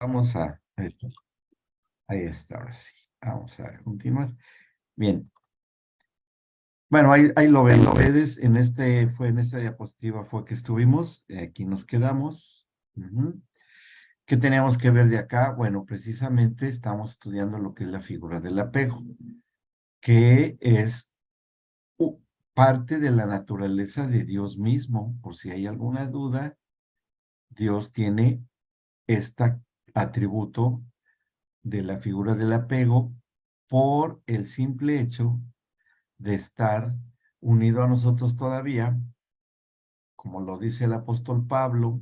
Vamos a, ahí está, ahora sí. Vamos a continuar. Bien. Bueno, ahí lo ven, en en esta diapositiva fue que estuvimos, aquí nos quedamos. Ujú. ¿Qué teníamos que ver de acá? Bueno, precisamente estamos estudiando lo que es la figura del apego, que es u- parte de la naturaleza de Dios mismo. Por si hay alguna duda, Dios tiene este atributo de la figura del apego por el simple hecho de estar unido a nosotros todavía, como lo dice el apóstol Pablo,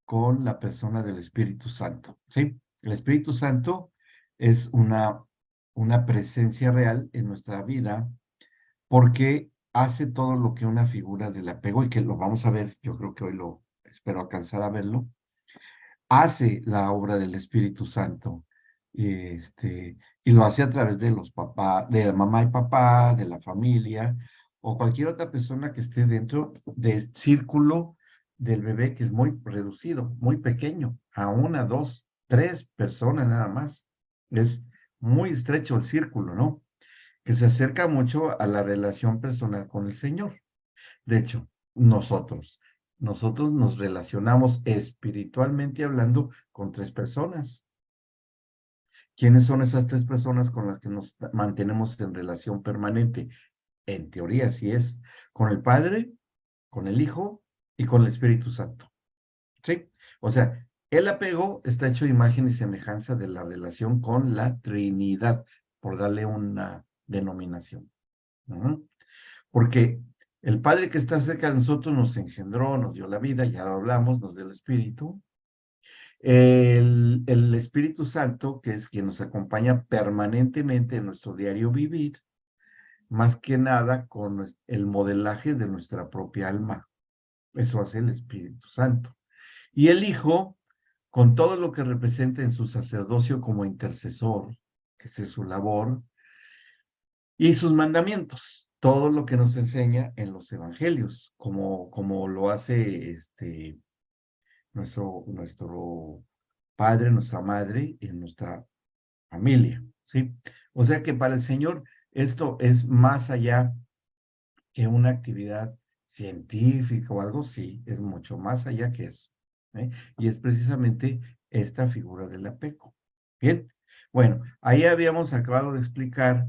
con la persona del Espíritu Santo, ¿sí? El Espíritu Santo es una presencia real en nuestra vida porque hace todo lo que una figura del apego, y que lo vamos a ver, yo creo que hoy lo espero alcanzar a verlo, hace la obra del Espíritu Santo. Y lo hace a través de los papás, de la mamá y papá, de la familia, o cualquier otra persona que esté dentro del círculo del bebé, que es muy reducido, muy pequeño, a una, dos, tres personas nada más. Es muy estrecho el círculo, ¿no? Que se acerca mucho a la relación personal con el Señor. De hecho, nosotros nos relacionamos espiritualmente hablando con tres personas. ¿Quiénes son esas tres personas con las que nos mantenemos en relación permanente? En teoría, sí es con el Padre, con el Hijo y con el Espíritu Santo. ¿Sí? O sea, el apego está hecho de imagen y semejanza de la relación con la Trinidad, por darle una denominación. Ujú. Porque el Padre que está cerca de nosotros nos engendró, nos dio la vida, ya lo hablamos, nos dio el Espíritu. El Espíritu Santo, que es quien nos acompaña permanentemente en nuestro diario vivir, más que nada con el modelaje de nuestra propia alma. Eso hace el Espíritu Santo. Y el Hijo, con todo lo que representa en su sacerdocio como intercesor, que es su labor, y sus mandamientos, todo lo que nos enseña en los evangelios, como lo hace nuestro padre, nuestra madre y nuestra familia, ¿sí? O sea que para el Señor esto es más allá que una actividad científica o algo, sí, es mucho más allá que eso, ¿eh? Y es precisamente esta figura del apego. Bien, bueno, ahí habíamos acabado de explicar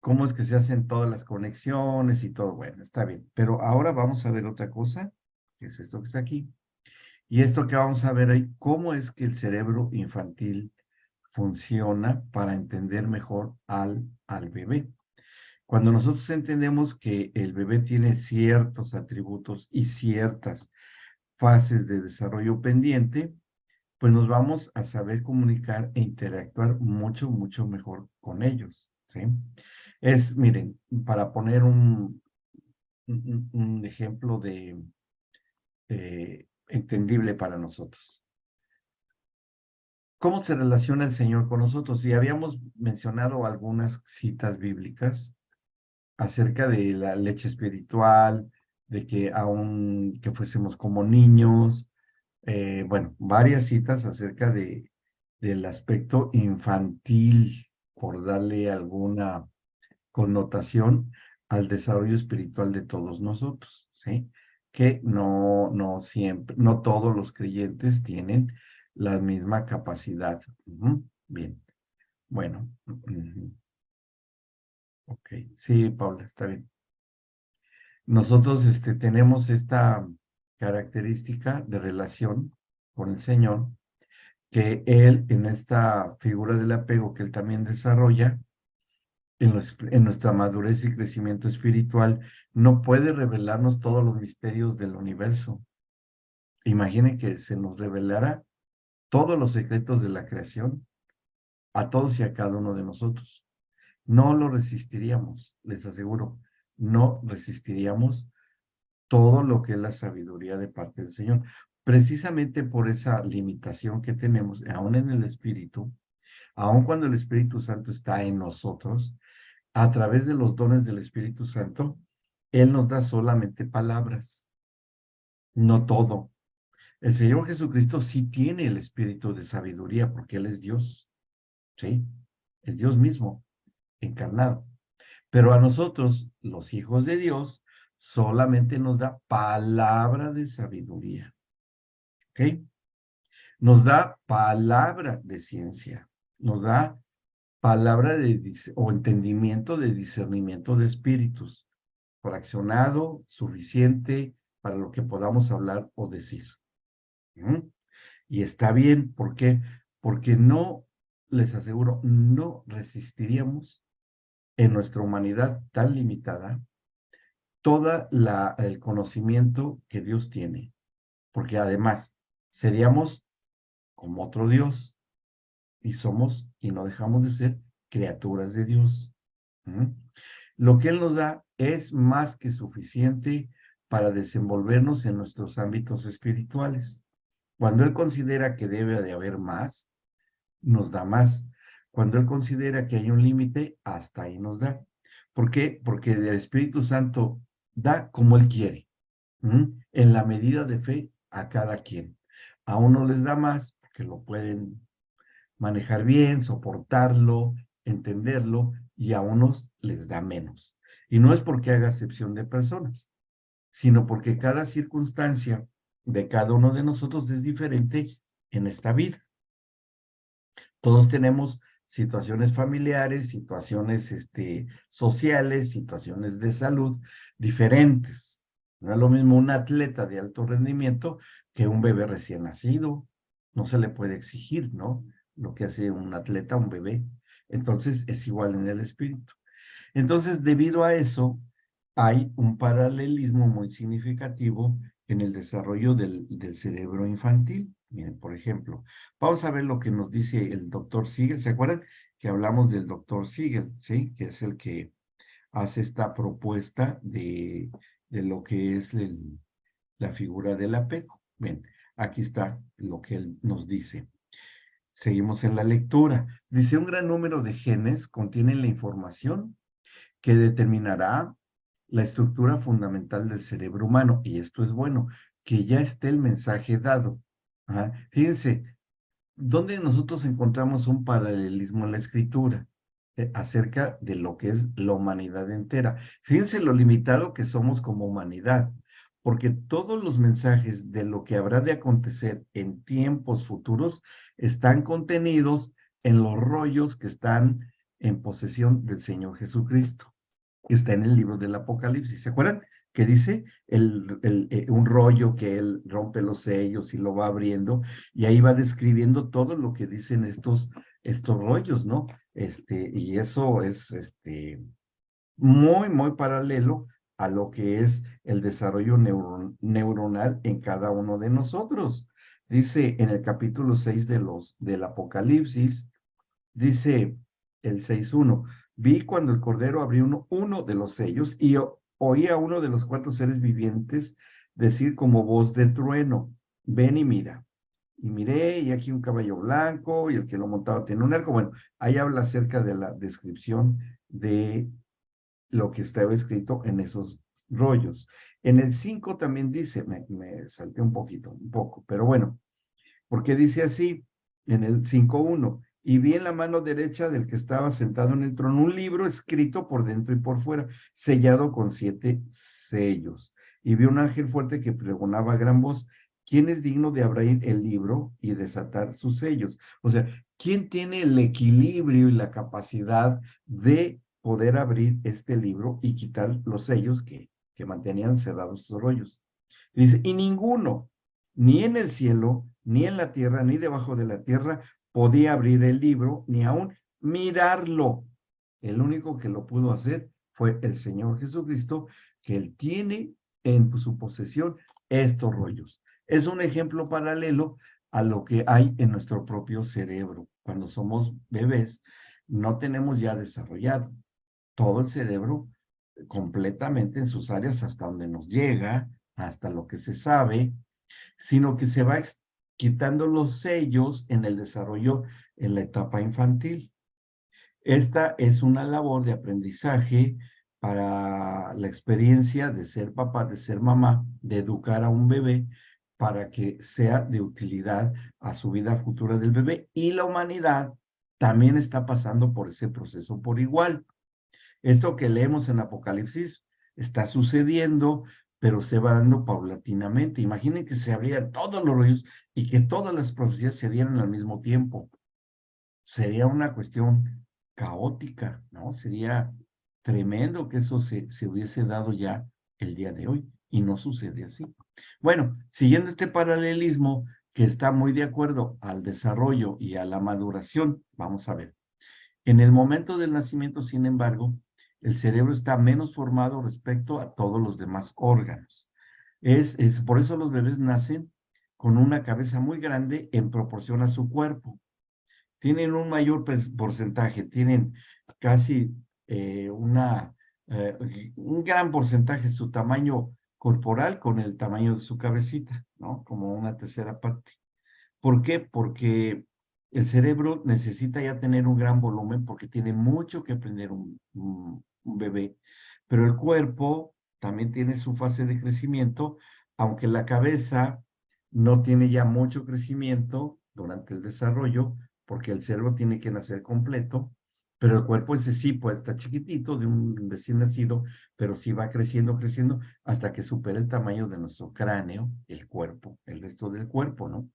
cómo es que se hacen todas las conexiones y todo. Bueno, está bien. Pero ahora vamos a ver otra cosa, que es esto que está aquí. Y esto que vamos a ver ahí, cómo es que el cerebro infantil funciona para entender mejor al bebé. Cuando nosotros entendemos que el bebé tiene ciertos atributos y ciertas fases de desarrollo pendiente, pues nos vamos a saber comunicar e interactuar mucho, mucho mejor con ellos, ¿sí? Miren, para poner un ejemplo entendible para nosotros. ¿Cómo se relaciona el Señor con nosotros? Y habíamos mencionado algunas citas bíblicas acerca de la leche espiritual, de que aun que fuésemos como niños, bueno, varias citas acerca del aspecto infantil, por darle alguna connotación al desarrollo espiritual de todos nosotros, ¿sí? Que no siempre, no todos los creyentes tienen la misma capacidad. Ujú. Bien, bueno, ok, sí, Paula, está bien. Nosotros tenemos esta característica de relación con el Señor, que Él, en esta figura del apego que Él también desarrolla, en nuestra madurez y crecimiento espiritual, no puede revelarnos todos los misterios del universo. Imaginen que se nos revelara todos los secretos de la creación a todos y a cada uno de nosotros. No lo resistiríamos, les aseguro, no resistiríamos todo lo que es la sabiduría de parte del Señor. Precisamente por esa limitación que tenemos, aún en el Espíritu, aun cuando el Espíritu Santo está en nosotros, a través de los dones del Espíritu Santo, Él nos da solamente palabras, no todo. El Señor Jesucristo sí tiene el espíritu de sabiduría porque Él es Dios, ¿sí? Es Dios mismo, encarnado. Pero a nosotros, los hijos de Dios, solamente nos da palabra de sabiduría, ¿ok? Nos da palabra de ciencia, nos da palabra o entendimiento de discernimiento de espíritus, fraccionado, suficiente para lo que podamos hablar o decir. ¿Mm? Y está bien, ¿por qué? Porque no, les aseguro, no resistiríamos en nuestra humanidad tan limitada todo el conocimiento que Dios tiene, porque además seríamos como otro Dios y somos y no dejamos de ser criaturas de Dios. ¿Mm? Lo que Él nos da es más que suficiente para desenvolvernos en nuestros ámbitos espirituales. Cuando Él considera que debe de haber más, nos da más. Cuando Él considera que hay un límite, hasta ahí nos da. ¿Por qué? Porque el Espíritu Santo da como Él quiere, en la medida de fe a cada quien. A uno les da más porque lo pueden manejar bien, soportarlo, entenderlo, y a unos les da menos. Y no es porque haga excepción de personas, sino porque cada circunstancia de cada uno de nosotros es diferente en esta vida. Todos tenemos situaciones familiares, situaciones sociales, situaciones de salud diferentes. No es lo mismo un atleta de alto rendimiento que un bebé recién nacido. No se le puede exigir, ¿no? Lo que hace un atleta a un bebé. Entonces es igual en el espíritu. Entonces, debido a eso, hay un paralelismo muy significativo en el desarrollo del cerebro infantil. Miren, por ejemplo, vamos a ver lo que nos dice el doctor Siegel. ¿Se acuerdan que hablamos del doctor Siegel, sí? Que es el que hace esta propuesta de lo que es la figura del apego. Bien, aquí está lo que él nos dice. Seguimos en la lectura. Dice, un gran número de genes contienen la información que determinará la estructura fundamental del cerebro humano. Y esto es bueno, que ya esté el mensaje dado. Ajá. Fíjense, ¿dónde nosotros encontramos un paralelismo en la escritura? Acerca de lo que es la humanidad entera. Fíjense lo limitado que somos como humanidad, porque todos los mensajes de lo que habrá de acontecer en tiempos futuros están contenidos en los rollos que están en posesión del Señor Jesucristo. Está en el libro del Apocalipsis. ¿Se acuerdan? Que dice un rollo que él rompe los sellos y lo va abriendo, y ahí va describiendo todo lo que dicen estos rollos, ¿no? Y eso es muy, muy paralelo a lo que es el desarrollo neuronal en cada uno de nosotros. Dice en el capítulo 6 del Apocalipsis, dice el 6:1, vi cuando el Cordero abrió uno de los sellos y oí a uno de los cuatro seres vivientes decir como voz de trueno, ven y mira. Y miré, y aquí un caballo blanco, y el que lo montaba tiene un arco. Bueno, ahí habla acerca de la descripción de lo que estaba escrito en esos rollos. En el 5 también dice, me salté un poco, pero bueno, porque dice así, en el 5:1, y vi en la mano derecha del que estaba sentado en el trono un libro escrito por dentro y por fuera, sellado con 7 sellos. Y vi un ángel fuerte que pregonaba a gran voz, ¿quién es digno de abrir el libro y desatar sus sellos? O sea, ¿quién tiene el equilibrio y la capacidad de poder abrir este libro y quitar los sellos que mantenían cerrados esos rollos? Y dice, y ninguno, ni en el cielo, ni en la tierra, ni debajo de la tierra, podía abrir el libro, ni aún mirarlo. El único que lo pudo hacer fue el Señor Jesucristo, que Él tiene en su posesión estos rollos. Es un ejemplo paralelo a lo que hay en nuestro propio cerebro. Cuando somos bebés, no tenemos ya desarrollado todo el cerebro completamente en sus áreas hasta donde nos llega, hasta lo que se sabe, sino que se va quitando los sellos en el desarrollo en la etapa infantil. Esta es una labor de aprendizaje para la experiencia de ser papá, de ser mamá, de educar a un bebé, para que sea de utilidad a su vida futura del bebé. Y la humanidad también está pasando por ese proceso por igual. Esto que leemos en Apocalipsis está sucediendo, pero se va dando paulatinamente. Imaginen que se abrieran todos los rollos y que todas las profecías se dieran al mismo tiempo. Sería una cuestión caótica, ¿no? Sería tremendo que eso se hubiese dado ya el día de hoy y no sucede así. Bueno, siguiendo este paralelismo que está muy de acuerdo al desarrollo y a la maduración, vamos a ver. En el momento del nacimiento, sin embargo, el cerebro está menos formado respecto a todos los demás órganos. Por eso los bebés nacen con una cabeza muy grande en proporción a su cuerpo. Tienen un mayor porcentaje, tienen casi un gran porcentaje de su tamaño corporal con el tamaño de su cabecita, ¿no? Como una tercera parte. ¿Por qué? Porque el cerebro necesita ya tener un gran volumen porque tiene mucho que aprender un bebé, pero el cuerpo también tiene su fase de crecimiento, aunque la cabeza no tiene ya mucho crecimiento durante el desarrollo, porque el cerebro tiene que nacer completo, pero el cuerpo ese sí puede estar chiquitito de un recién nacido, pero sí va creciendo, creciendo, hasta que supera el tamaño de nuestro cráneo, el cuerpo, el resto del cuerpo, ¿no?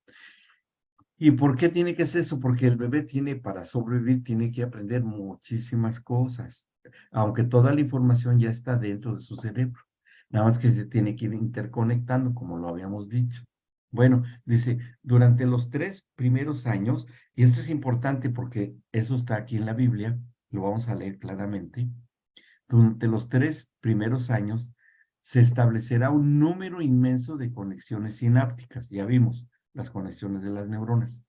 ¿Y por qué tiene que ser eso? Porque el bebé tiene, para sobrevivir, tiene que aprender muchísimas cosas, aunque toda la información ya está dentro de su cerebro. Nada más que se tiene que ir interconectando, como lo habíamos dicho. Bueno, dice, durante los 3 primeros años, y esto es importante porque eso está aquí en la Biblia, lo vamos a leer claramente, durante los 3 primeros años se establecerá un número inmenso de conexiones sinápticas, ya vimos las conexiones de las neuronas,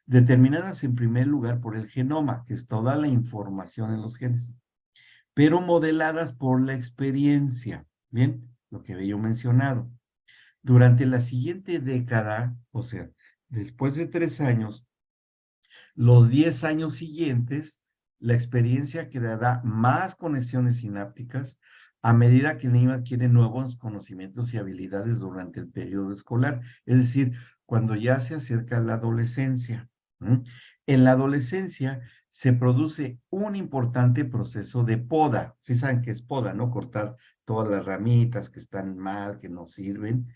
determinadas en primer lugar por el genoma, que es toda la información en los genes, pero modeladas por la experiencia. Bien, lo que había yo mencionado. Durante la siguiente década, o sea, después de 3 años, los 10 años siguientes, la experiencia creará más conexiones sinápticas a medida que el niño adquiere nuevos conocimientos y habilidades durante el periodo escolar, es decir, cuando ya se acerca la adolescencia. En la adolescencia se produce un importante proceso de poda. Sí saben qué es poda, ¿no? Cortar todas las ramitas que están mal, que no sirven,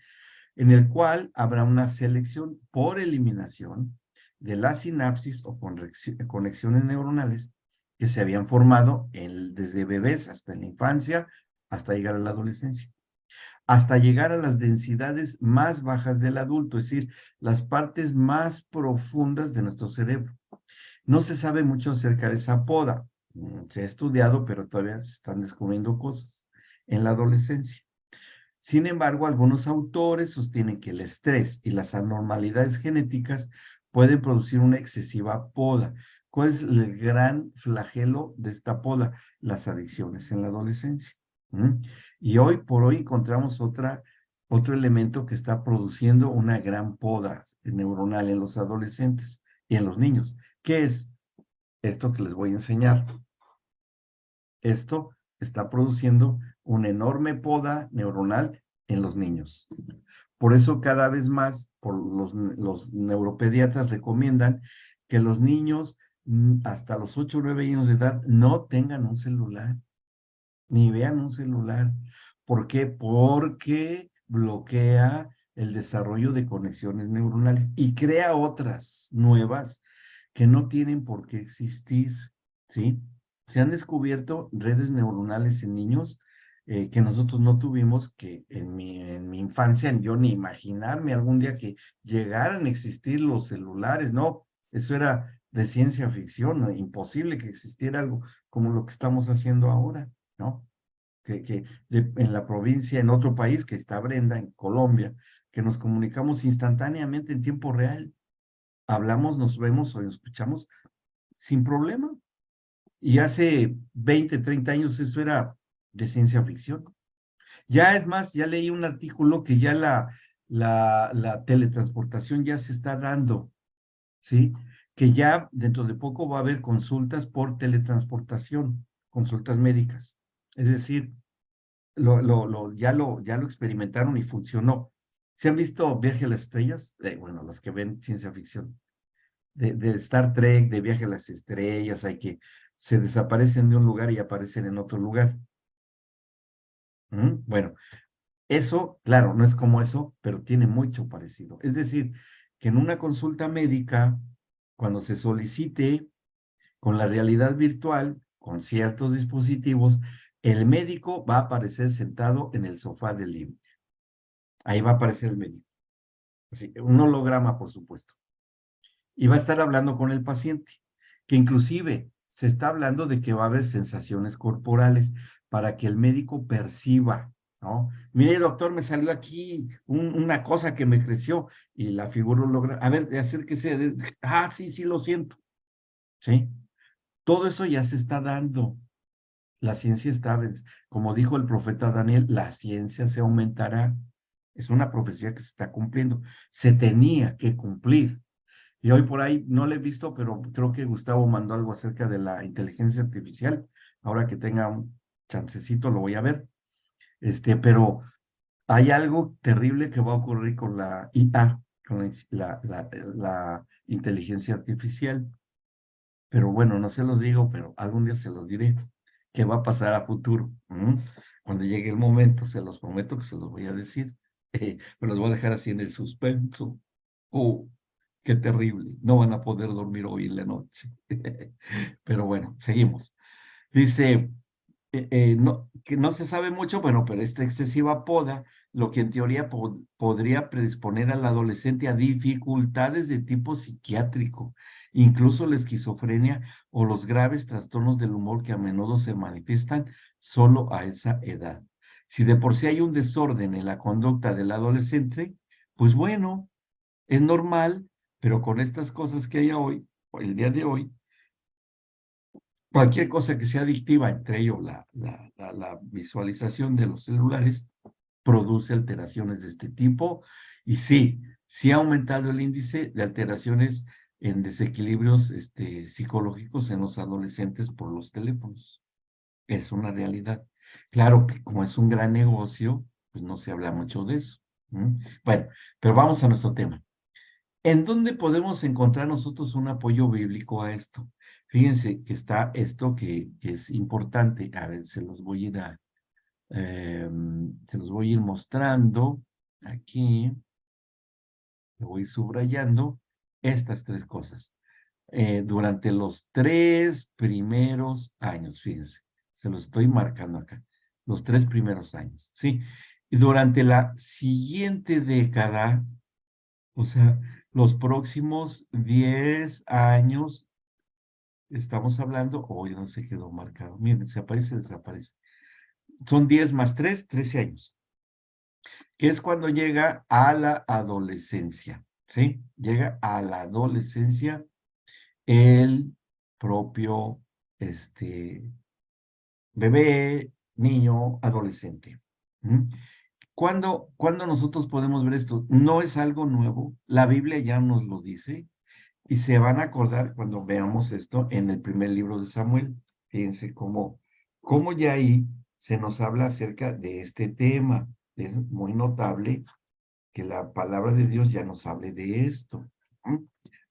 en el cual habrá una selección por eliminación de la sinapsis o conexiones neuronales que se habían formado desde bebés hasta en la infancia, hasta llegar a la adolescencia, hasta llegar a las densidades más bajas del adulto, es decir, las partes más profundas de nuestro cerebro. No se sabe mucho acerca de esa poda. Se ha estudiado, pero todavía se están descubriendo cosas en la adolescencia. Sin embargo, algunos autores sostienen que el estrés y las anormalidades genéticas pueden producir una excesiva poda. ¿Cuál es el gran flagelo de esta poda? Las adicciones en la adolescencia. Y hoy por hoy encontramos otro elemento que está produciendo una gran poda neuronal en los adolescentes y en los niños. ¿Qué es esto que les voy a enseñar? Esto está produciendo una enorme poda neuronal en los niños. Por eso cada vez más los neuropediatras recomiendan que los niños hasta los 8 o 9 años de edad no tengan un celular, ni vean un celular. ¿Por qué? Porque bloquea el desarrollo de conexiones neuronales y crea otras nuevas que no tienen por qué existir, ¿sí? Se han descubierto redes neuronales en niños que nosotros no tuvimos, que en mi infancia yo ni imaginarme algún día que llegaran a existir los celulares, no, eso era de ciencia ficción, ¿no? Imposible que existiera algo como lo que estamos haciendo ahora, ¿no? En la provincia, en otro país, que está Brenda, en Colombia, que nos comunicamos instantáneamente en tiempo real. Hablamos, nos vemos o nos escuchamos sin problema. Y hace 20, 30 años eso era de ciencia ficción. Ya es más, ya leí un artículo que ya la teletransportación ya se está dando, ¿sí? Que ya dentro de poco va a haber consultas por teletransportación, consultas médicas. Es decir, ya lo experimentaron y funcionó. ¿Se han visto Viaje a las Estrellas? Bueno, los que ven ciencia ficción. De Star Trek, de Viaje a las Estrellas, hay que se desaparecen de un lugar y aparecen en otro lugar. Bueno, eso, claro, no es como eso, pero tiene mucho parecido. Es decir, que en una consulta médica, cuando se solicite con la realidad virtual, con ciertos dispositivos, el médico va a aparecer sentado en el sofá del living. Ahí va a aparecer el médico. Así, un holograma, por supuesto. Y va a estar hablando con el paciente, que inclusive se está hablando de que va a haber sensaciones corporales para que el médico perciba, ¿no? Mire, doctor, me salió aquí una cosa que me creció y la figura logra, a ver, acérquese, sí, sí, lo siento, ¿sí? Todo eso ya se está dando. La ciencia está, como dijo el profeta Daniel, la ciencia se aumentará. Es una profecía que se está cumpliendo. Se tenía que cumplir. Y hoy por ahí no lo he visto, pero creo que Gustavo mandó algo acerca de la inteligencia artificial. Ahora que tenga un chancecito lo voy a ver. Pero hay algo terrible que va a ocurrir con la IA, con la inteligencia artificial. Pero bueno, no se los digo, pero algún día se los diré. ¿Qué va a pasar a futuro? Cuando llegue el momento, se los prometo que se los voy a decir. Pero los voy a dejar así en el suspenso. Oh, qué terrible. No van a poder dormir hoy en la noche. Pero bueno, seguimos. Dice, no, que no se sabe mucho, bueno, pero esta excesiva poda, lo que en teoría podría predisponer al adolescente a dificultades de tipo psiquiátrico, incluso la esquizofrenia o los graves trastornos del humor que a menudo se manifiestan solo a esa edad. Si de por sí hay un desorden en la conducta del adolescente, pues bueno, es normal, pero con estas cosas que hay hoy, el día de hoy, cualquier cosa que sea adictiva, entre ellos la visualización de los celulares, produce alteraciones de este tipo. Y sí, sí ha aumentado el índice de alteraciones en desequilibrios psicológicos en los adolescentes por los teléfonos. Es una realidad. Claro que como es un gran negocio, pues no se habla mucho de eso. Bueno, pero vamos a nuestro tema. ¿En dónde podemos encontrar nosotros un apoyo bíblico a esto? Fíjense que está esto que es importante. A ver, se los voy a ir mostrando aquí. Lo voy subrayando estas tres cosas. Durante los 3 primeros años, fíjense, se los estoy marcando acá. Los 3 primeros años, ¿sí? Y durante la siguiente década, o sea, los próximos 10 años, estamos hablando, hoy no se quedó marcado. Miren, desaparece. Son 10 más 3, 13 años, que es cuando llega a la adolescencia, ¿sí? Llega a la adolescencia el propio, bebé, niño, adolescente. ¿Cuándo nosotros podemos ver esto? No es algo nuevo, la Biblia ya nos lo dice. Y se van a acordar cuando veamos esto en el primer libro de Samuel. Fíjense cómo ya ahí se nos habla acerca de este tema. Es muy notable que la palabra de Dios ya nos hable de esto.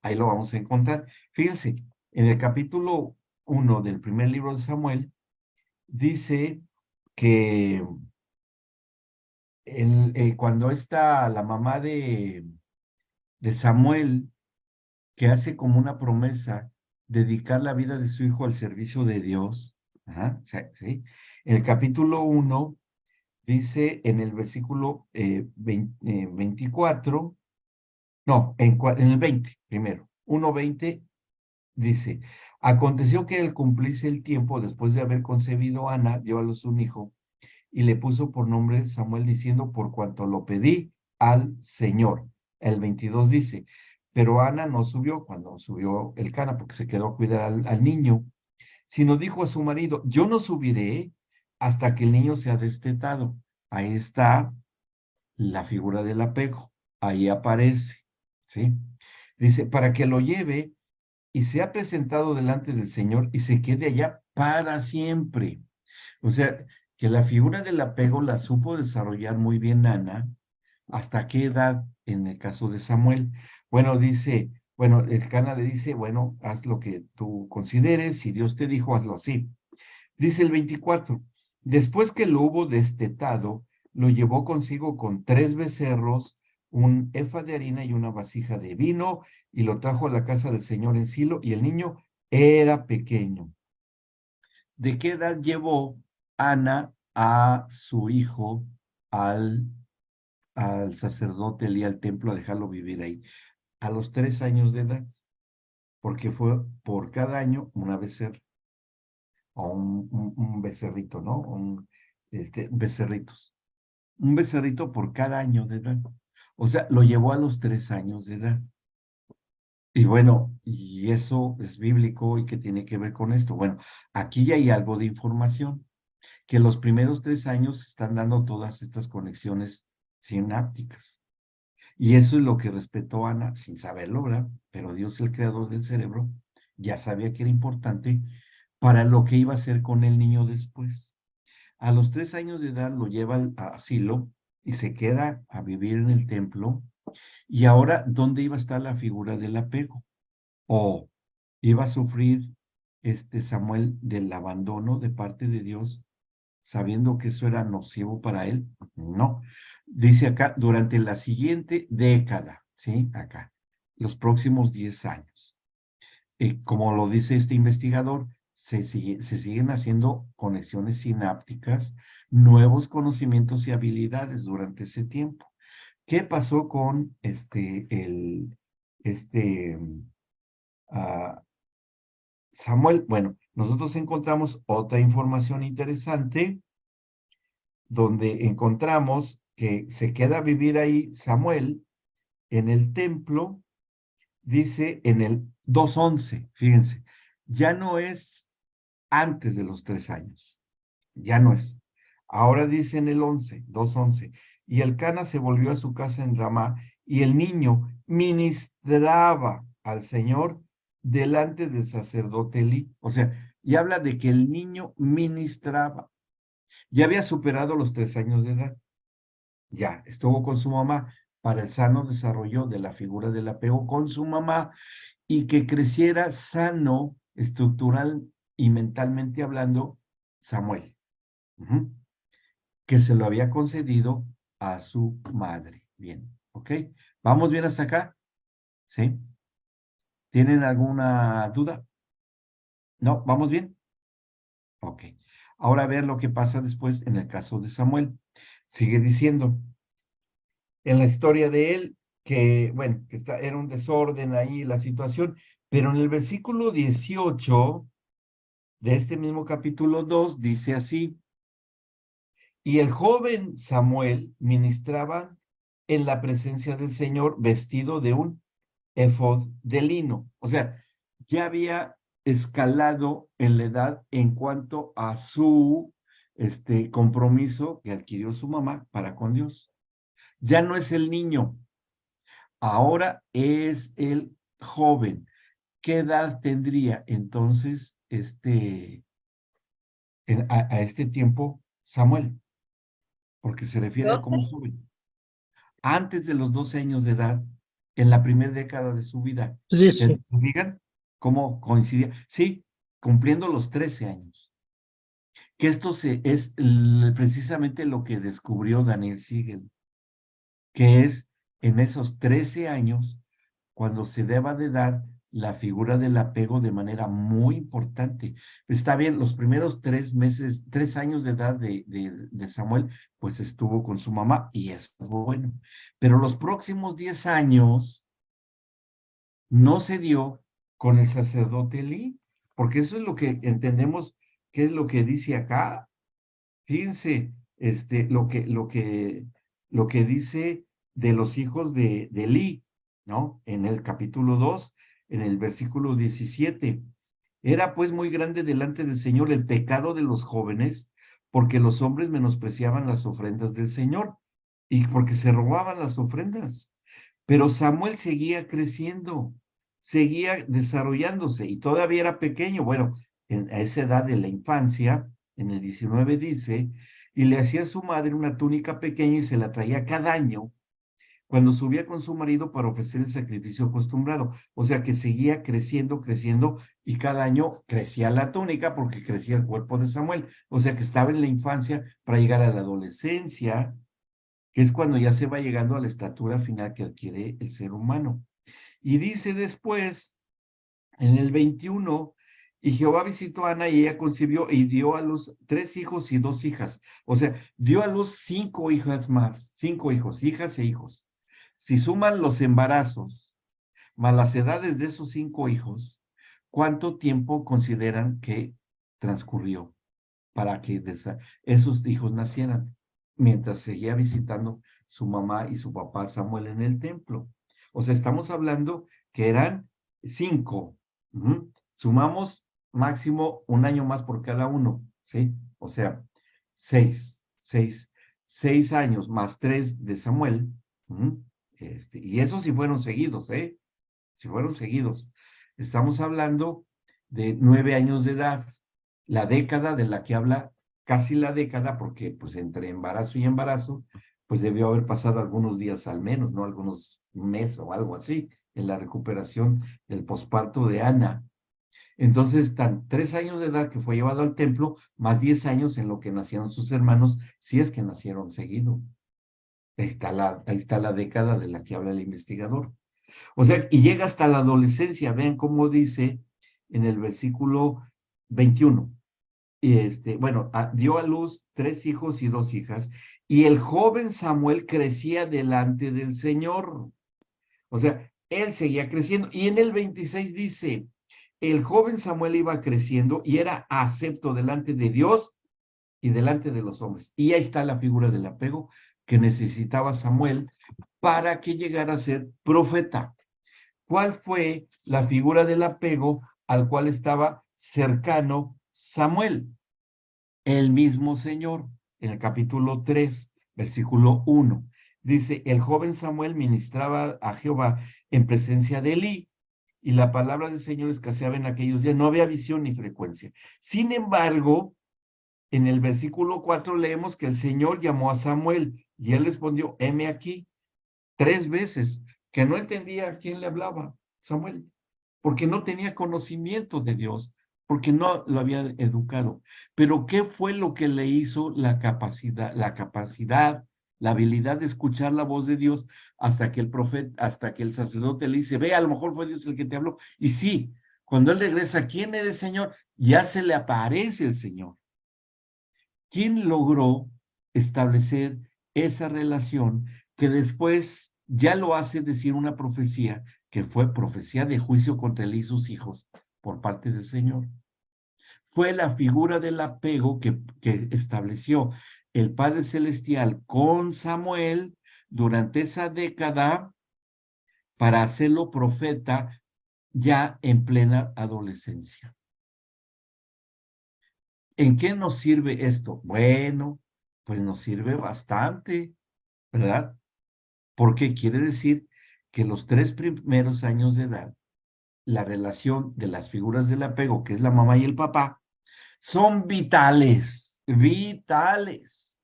Ahí lo vamos a encontrar. Fíjense, en el capítulo 1 del primer libro de Samuel, dice que cuando está la mamá de Samuel, que hace como una promesa dedicar la vida de su hijo al servicio de Dios. Ajá, ¿sí? En el capítulo 1 dice en el versículo 24, no, en el 20 primero, 1:20 dice, aconteció que al cumplirse el tiempo, después de haber concebido Ana, dio a luz un hijo y le puso por nombre Samuel diciendo, por cuanto lo pedí al Señor. El 22 dice, pero Ana no subió cuando subió el Cana, porque se quedó a cuidar al niño, sino dijo a su marido, yo no subiré hasta que el niño sea destetado. Ahí está la figura del apego, ahí aparece, ¿sí? Dice, para que lo lleve y sea presentado delante del Señor y se quede allá para siempre. O sea, que la figura del apego la supo desarrollar muy bien Ana, ¿Hasta qué edad en el caso de Samuel? Bueno, dice, bueno, el Cana le dice, bueno, haz lo que tú consideres, si Dios te dijo, hazlo así. Dice el 24, después que lo hubo destetado, lo llevó consigo con 3 becerros, un efa de harina y una vasija de vino, y lo trajo a la casa del Señor en Silo, y el niño era pequeño. ¿De qué edad llevó Ana a su hijo al sacerdote Elí al templo a dejarlo vivir ahí? A los 3 años de edad, porque fue por cada año una becerra, o un becerrito, ¿no? Becerritos. Un becerrito por cada año de edad. O sea, lo llevó a los 3 años de edad. Y bueno, y eso es bíblico y que tiene que ver con esto. Bueno, aquí ya hay algo de información, que los primeros 3 años están dando todas estas conexiones sinápticas. Y eso es lo que respetó Ana, sin saberlo, ¿verdad? Pero Dios, el creador del cerebro, ya sabía que era importante para lo que iba a hacer con el niño después. A los 3 años de edad lo lleva al asilo y se queda a vivir en el templo. Y ahora, ¿dónde iba a estar la figura del apego? ¿O iba a sufrir Samuel del abandono de parte de Dios, sabiendo que eso era nocivo para él? No. Dice acá, durante la siguiente década, ¿sí? Acá, los próximos 10 años. Como lo dice este investigador, se siguen haciendo conexiones sinápticas, nuevos conocimientos y habilidades durante ese tiempo. ¿Qué pasó con este Samuel? Bueno, nosotros encontramos otra información interesante donde encontramos que se queda a vivir ahí Samuel en el templo, dice en el 2:11, fíjense, ya no es antes de los 3 años, ya no es. Ahora dice en el 2:11, y el Cana se volvió a su casa en Ramá, y el niño ministraba al Señor delante del sacerdote Elí. O sea, y habla de que el niño ministraba. Ya había superado los 3 años de edad. Ya estuvo con su mamá para el sano desarrollo de la figura del apego con su mamá y que creciera sano, estructural y mentalmente hablando, Samuel. Que se lo había concedido a su madre. Bien, ¿ok? ¿Vamos bien hasta acá? ¿Sí? ¿Tienen alguna duda? ¿No? ¿Vamos bien? Ok. Ahora a ver lo que pasa después en el caso de Samuel. Sigue diciendo, en la historia de él, que, bueno, que era un desorden ahí la situación, pero en el versículo 18 de este mismo capítulo 2 dice así, y el joven Samuel ministraba en la presencia del Señor vestido de un efod de lino. O sea, ya había escalado en la edad en cuanto a su compromiso que adquirió su mamá para con Dios. Ya no es el niño, ahora es el joven. ¿Qué edad tendría entonces a este tiempo Samuel? Porque se refiere a él 12. como joven. Antes de los 12 años de edad, en la primera década de su vida. Sí, ¿Se sí. fijan cómo coincidía? Sí, cumpliendo los 13 años. Que esto es precisamente lo que descubrió Daniel Siegel, que es en esos 13 años cuando se deba de dar la figura del apego de manera muy importante. Está bien, los primeros 3 meses, 3 años de edad de Samuel, pues estuvo con su mamá y eso es bueno. Pero los próximos 10 años no se dio con el sacerdote Elí, porque eso es lo que entendemos que es lo que dice acá. Fíjense, lo que dice de los hijos de Elí, ¿no? En el capítulo 2, en el versículo 17. Era pues muy grande delante del Señor el pecado de los jóvenes, porque los hombres menospreciaban las ofrendas del Señor y porque se robaban las ofrendas. Pero Samuel seguía creciendo, seguía desarrollándose y todavía era pequeño. Bueno, a esa edad de la infancia, en el 19 dice, y le hacía a su madre una túnica pequeña y se la traía cada año cuando subía con su marido para ofrecer el sacrificio acostumbrado. O sea que seguía creciendo, creciendo, y cada año crecía la túnica porque crecía el cuerpo de Samuel. O sea que estaba en la infancia para llegar a la adolescencia, que es cuando ya se va llegando a la estatura final que adquiere el ser humano. Y dice después, en el 21, y Jehová visitó a Ana y ella concibió y dio a luz 3 hijos y 2 hijas. O sea, dio a luz 5 hijas más, 5 hijos, hijas e hijos. Si suman los embarazos más las edades de esos 5 hijos, ¿cuánto tiempo consideran que transcurrió para que esos hijos nacieran? Mientras seguía visitando su mamá y su papá Samuel en el templo. O sea, estamos hablando que eran 5. Sumamos máximo un año más por cada uno, ¿sí? O sea, 6 años más 3 de Samuel. Y esos sí fueron seguidos, ¿eh? Si fueron seguidos. Estamos hablando de 9 años de edad. La década de la que habla, casi la década, porque pues entre embarazo y embarazo, pues debió haber pasado algunos días al menos, ¿no? Algunos meses o algo así, en la recuperación del posparto de Ana. Entonces están 3 años de edad que fue llevado al templo, más 10 años en lo que nacieron sus hermanos, si es que nacieron seguido. Ahí está la década de la que habla el investigador. O sea, y llega hasta la adolescencia. Vean cómo dice en el versículo 21. Bueno, dio a luz 3 hijos y 2 hijas, y el joven Samuel crecía delante del Señor. O sea, él seguía creciendo. Y en el 26 dice, el joven Samuel iba creciendo y era acepto delante de Dios y delante de los hombres. Y ahí está la figura del apego que necesitaba Samuel para que llegara a ser profeta. ¿Cuál fue la figura del apego al cual estaba cercano Samuel? El mismo Señor, en el capítulo 3, versículo 1. Dice, el joven Samuel ministraba a Jehová en presencia de Elí, y la palabra del Señor escaseaba en aquellos días. No había visión ni frecuencia. Sin embargo, en el versículo 4 leemos que el Señor llamó a Samuel, y él respondió, heme aquí, 3 veces, que no entendía a quién le hablaba Samuel, porque no tenía conocimiento de Dios, porque no lo había educado. Pero ¿qué fue lo que le hizo la capacidad, la habilidad de escuchar la voz de Dios hasta que el profeta, hasta que el sacerdote le dice, ve, a lo mejor fue Dios el que te habló? Y sí, cuando él regresa, ¿quién eres, Señor? Ya se le aparece el Señor. ¿Quién logró establecer esa relación que después ya lo hace decir una profecía, que fue profecía de juicio contra él y sus hijos por parte del Señor? Fue la figura del apego que estableció el Padre Celestial con Samuel durante esa década para hacerlo profeta ya en plena adolescencia. ¿En qué nos sirve esto? Bueno, pues nos sirve bastante, ¿verdad? Porque quiere decir que los 3 primeros años de edad, la relación de las figuras del apego, que es la mamá y el papá, son vitales, vitales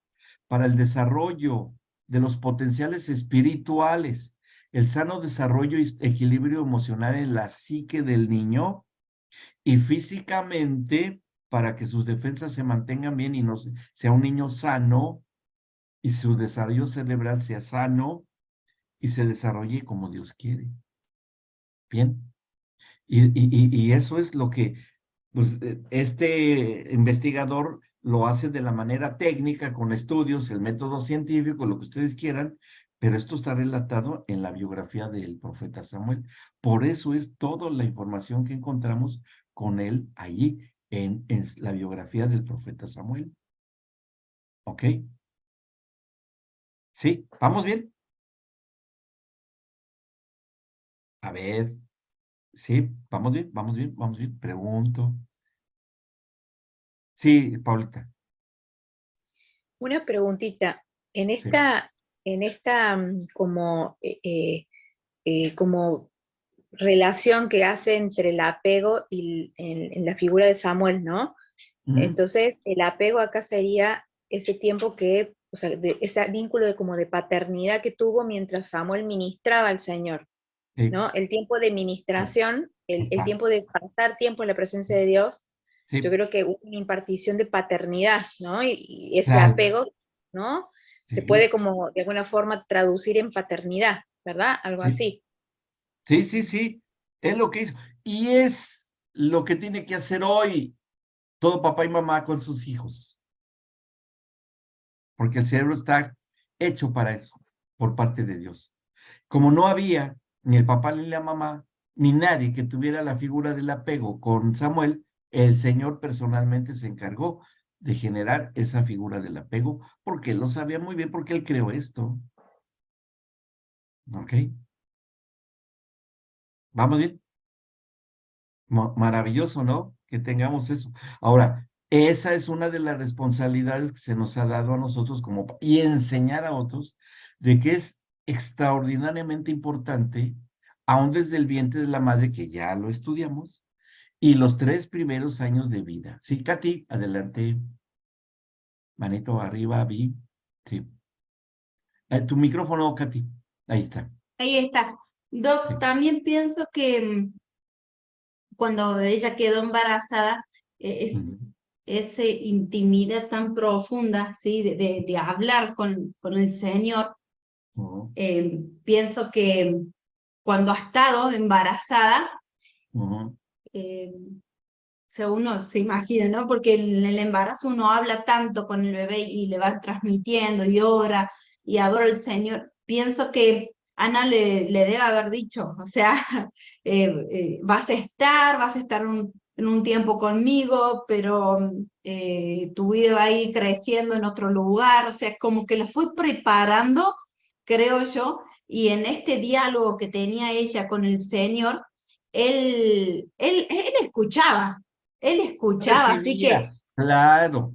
para el desarrollo de los potenciales espirituales, el sano desarrollo y equilibrio emocional en la psique del niño, y físicamente para que sus defensas se mantengan bien y no sea un niño sano y su desarrollo cerebral sea sano y se desarrolle como Dios quiere. Bien. Y eso es lo que pues, este investigador lo hace de la manera técnica, con estudios, el método científico, lo que ustedes quieran, pero esto está relatado en la biografía del profeta Samuel. Por eso es toda la información que encontramos con él allí en la biografía del profeta Samuel. ¿Ok? ¿Sí? ¿Vamos bien? A ver, ¿sí? ¿Vamos bien? ¿Vamos bien? ¿Vamos bien? Pregunto. Sí, Paulita. Una preguntita. En Sí. esta como relación que hace entre el apego y en la figura de Samuel, ¿no? Ujú. Entonces, el apego acá sería ese tiempo que o sea, de ese vínculo de como de paternidad que tuvo mientras Samuel ministraba al Señor, Sí, ¿no? El tiempo de ministración, el exacto. tiempo de pasar tiempo en la presencia de Dios, yo Sí, creo que hubo una impartición de paternidad, ¿no? Y ese claro. apego, ¿no? Se Sí, puede como de alguna forma traducir en paternidad, ¿verdad? Algo sí, así. sí, sí, sí. Es lo que hizo. Y es lo que tiene que hacer hoy todo papá y mamá con sus hijos, porque el cerebro está hecho para eso, por parte de Dios. Como no había ni el papá ni la mamá, ni nadie que tuviera la figura del apego con Samuel, el Señor personalmente se encargó de generar esa figura del apego, porque él lo sabía muy bien, porque él creó esto. ¿Ok? ¿Vamos bien? Maravilloso, ¿no? Que tengamos eso. Ahora, esa es una de las responsabilidades que se nos ha dado a nosotros y enseñar a otros de que es extraordinariamente importante, aún desde el vientre de la madre, que ya lo estudiamos, y los 3 primeros años de vida. Sí, Katy, adelante. Manito arriba, Vi. Sí. Tu micrófono, Katy. Ahí está. Ahí está. Doc, Sí. también pienso que cuando ella quedó embarazada, es Ujú, esa intimidad tan profunda, ¿sí? De hablar con el Señor. ujú, Pienso que cuando ha estado embarazada, ujú, eh, uno se imagina, ¿no? Porque en el embarazo uno habla tanto con el bebé y le va transmitiendo y ora y adora al Señor. Pienso que Ana le debe haber dicho, o sea, vas a estar en un tiempo conmigo, pero tu vida va a ir creciendo en otro lugar, o sea, como que lo fue preparando, creo yo, y en este diálogo que tenía ella con el Señor, él escuchaba, así que recibía, claro,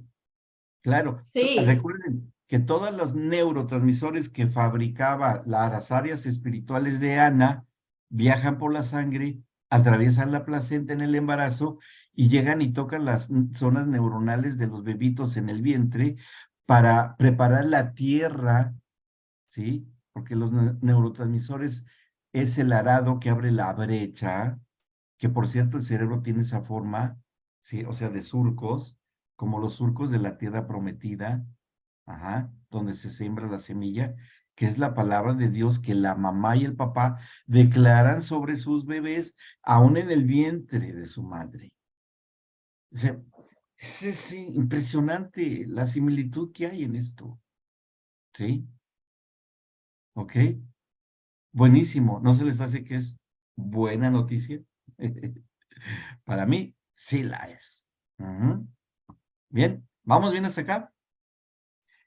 claro. sí, Recuerden que todos los neurotransmisores que fabricaba las áreas espirituales de Ana viajan por la sangre, atraviesan la placenta en el embarazo y llegan y tocan las zonas neuronales de los bebitos en el vientre para preparar la tierra, ¿sí? Porque los neurotransmisores es el arado que abre la brecha, que por cierto el cerebro tiene esa forma, ¿sí? O sea, de surcos, como los surcos de la tierra prometida, ajá, donde se siembra la semilla, que es la palabra de Dios que la mamá y el papá declaran sobre sus bebés, aún en el vientre de su madre. O sea, es impresionante la similitud que hay en esto, ¿sí? ¿Ok? Buenísimo. ¿No se les hace que es buena noticia? Para mí, sí la es. Ujú. Bien, vamos bien hasta acá.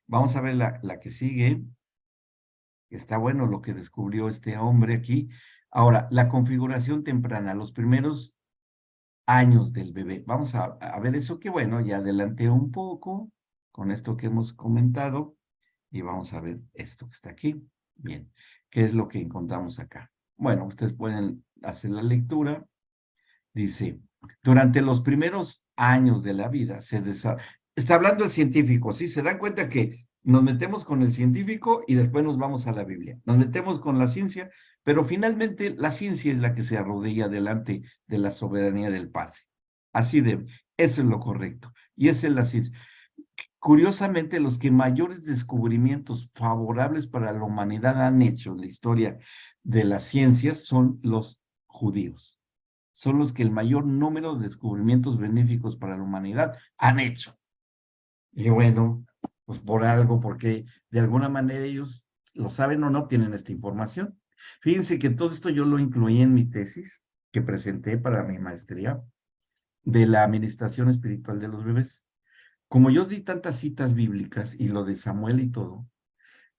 Vamos a ver la que sigue. Está bueno lo que descubrió este hombre aquí. Ahora, la configuración temprana, los primeros años del bebé. Vamos a ver eso que bueno, ya adelanté un poco con esto que hemos comentado y vamos a ver esto que está aquí. Bien, ¿qué es lo que encontramos acá? Bueno, ustedes pueden hacer la lectura. Dice, durante los primeros años de la vida se desarrolla. Está hablando el científico, ¿sí? Se dan cuenta que nos metemos con el científico y después nos vamos a la Biblia. Nos metemos con la ciencia, pero finalmente la ciencia es la que se arrodilla delante de la soberanía del Padre. Así debe. Eso es lo correcto. Y esa es la ciencia. Curiosamente, los que mayores descubrimientos favorables para la humanidad han hecho en la historia de las ciencias son los judíos. Son los que el mayor número de descubrimientos benéficos para la humanidad han hecho. Y bueno, pues por algo, porque de alguna manera ellos lo saben o no, tienen esta información. Fíjense que todo esto yo lo incluí en mi tesis que presenté para mi maestría de la administración espiritual de los bebés. Como yo di tantas citas bíblicas y lo de Samuel y todo,